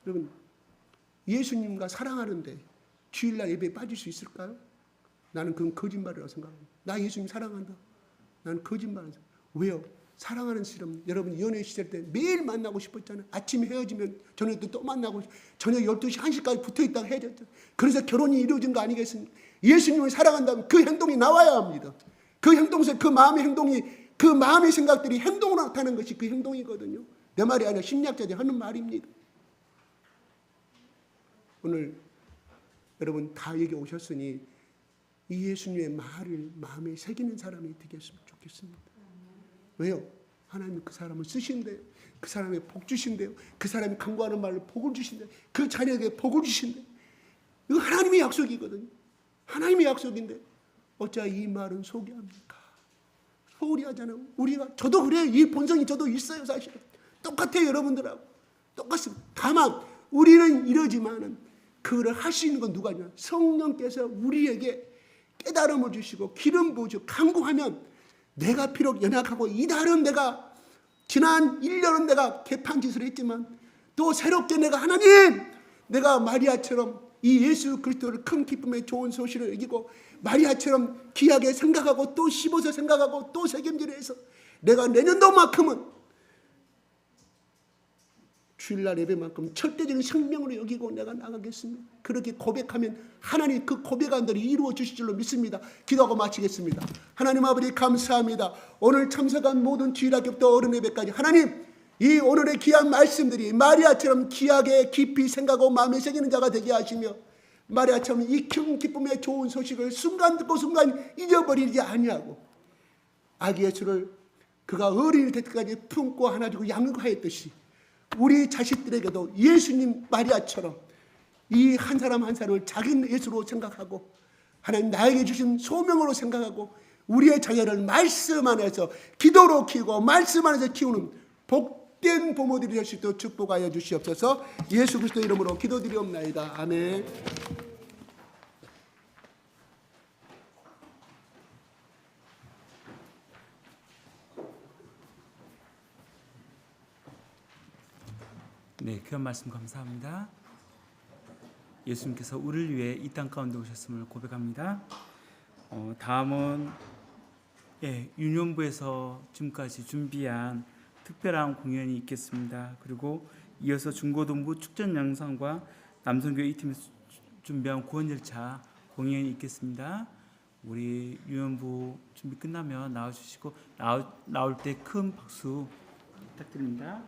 여러분, 예수님과 사랑하는데 주일날 예배에 빠질 수 있을까요? 나는 그건 거짓말이라고 생각합니다. 나 예수님 사랑한다. 나는 거짓말이라고 생각합니다. 왜요? 사랑하는 사람, 여러분 연애 시절 때 매일 만나고 싶었잖아요. 아침에 헤어지면 저녁 또 만나고, 저녁 12시, 1시까지 붙어있다가 헤어졌죠. 그래서 결혼이 이루어진 거 아니겠습니까? 예수님을 사랑한다면 그 행동이 나와야 합니다. 그 행동에서 그 마음의 행동이, 그 마음의 생각들이 행동으로 나타나는 것이 그 행동이거든요. 내 말이 아니라 심리학자들이 하는 말입니다. 오늘 여러분 다 여기 오셨으니 이 예수님의 말을 마음에 새기는 사람이 되겠으면 좋겠습니다. 왜요? 하나님이 그 사람을 쓰신대요. 그 사람의 복 주신대요. 그 사람이 간구하는 말로 복을 주신대요. 그 자녀에게 복을 주신대요. 이거 하나님의 약속이거든요. 하나님의 약속인데 어찌 이 말은 소개합니까? 소홀히 하잖아요. 우리가, 저도 그래요. 이 본성이 저도 있어요. 사실은 똑같아요. 여러분들하고 똑같습니다. 다만 우리는 이러지만은 그거를 할 수 있는 건 누가냐? 성령께서 우리에게 깨달음을 주시고 기름 부으시고 간구하면, 내가 비록 연약하고 이달은 내가 지난 1년은 내가 개판짓을 했지만 또 새롭게 내가 하나님, 내가 마리아처럼 이 예수 그리스도를 큰 기쁨의 좋은 소식을 여기고 마리아처럼 귀하게 생각하고 또 씹어서 생각하고 또 책임질해서 내가 내년도만큼은 주일날 예배만큼 절대적인 생명으로 여기고 내가 나가겠습니다. 그렇게 고백하면 하나님 그 고백한 대로 이루어 주실 줄로 믿습니다. 기도하고 마치겠습니다. 하나님 아버지 감사합니다. 오늘 참석한 모든 주일학교부터 어른 예배까지 하나님, 이 오늘의 귀한 말씀들이 마리아처럼 귀하게 깊이 생각하고 마음에 새기는 자가 되게 하시며, 마리아처럼 이 큰 기쁨의 좋은 소식을 순간 듣고 순간 잊어버리지 아니하고 아기 예수를 그가 어린이 될 때까지 품고 안아주고 양육하였듯이 우리 자식들에게도 예수님 마리아처럼 이 한 사람 한 사람을 자기 예수로 생각하고 하나님 나에게 주신 소명으로 생각하고 우리의 자녀를 말씀 안에서 기도로 키우고 말씀 안에서 키우는 복된 부모들이 될 수 있도록 축복하여 주시옵소서. 예수 그리스도 이름으로 기도드리옵나이다. 아멘. 네, 귀한 말씀 감사합니다. 예수님께서 우리를 위해 이 땅 가운데 오셨음을 고백합니다. 다음은 유년부에서 지금까지 준비한 특별한 공연이 있겠습니다. 그리고 이어서 중고등부 축전 영상과 남성교회 이 팀에서 준비한 구원열차 공연이 있겠습니다. 우리 유년부 준비 끝나면 나와주시고 나올 때 큰 박수 부탁드립니다.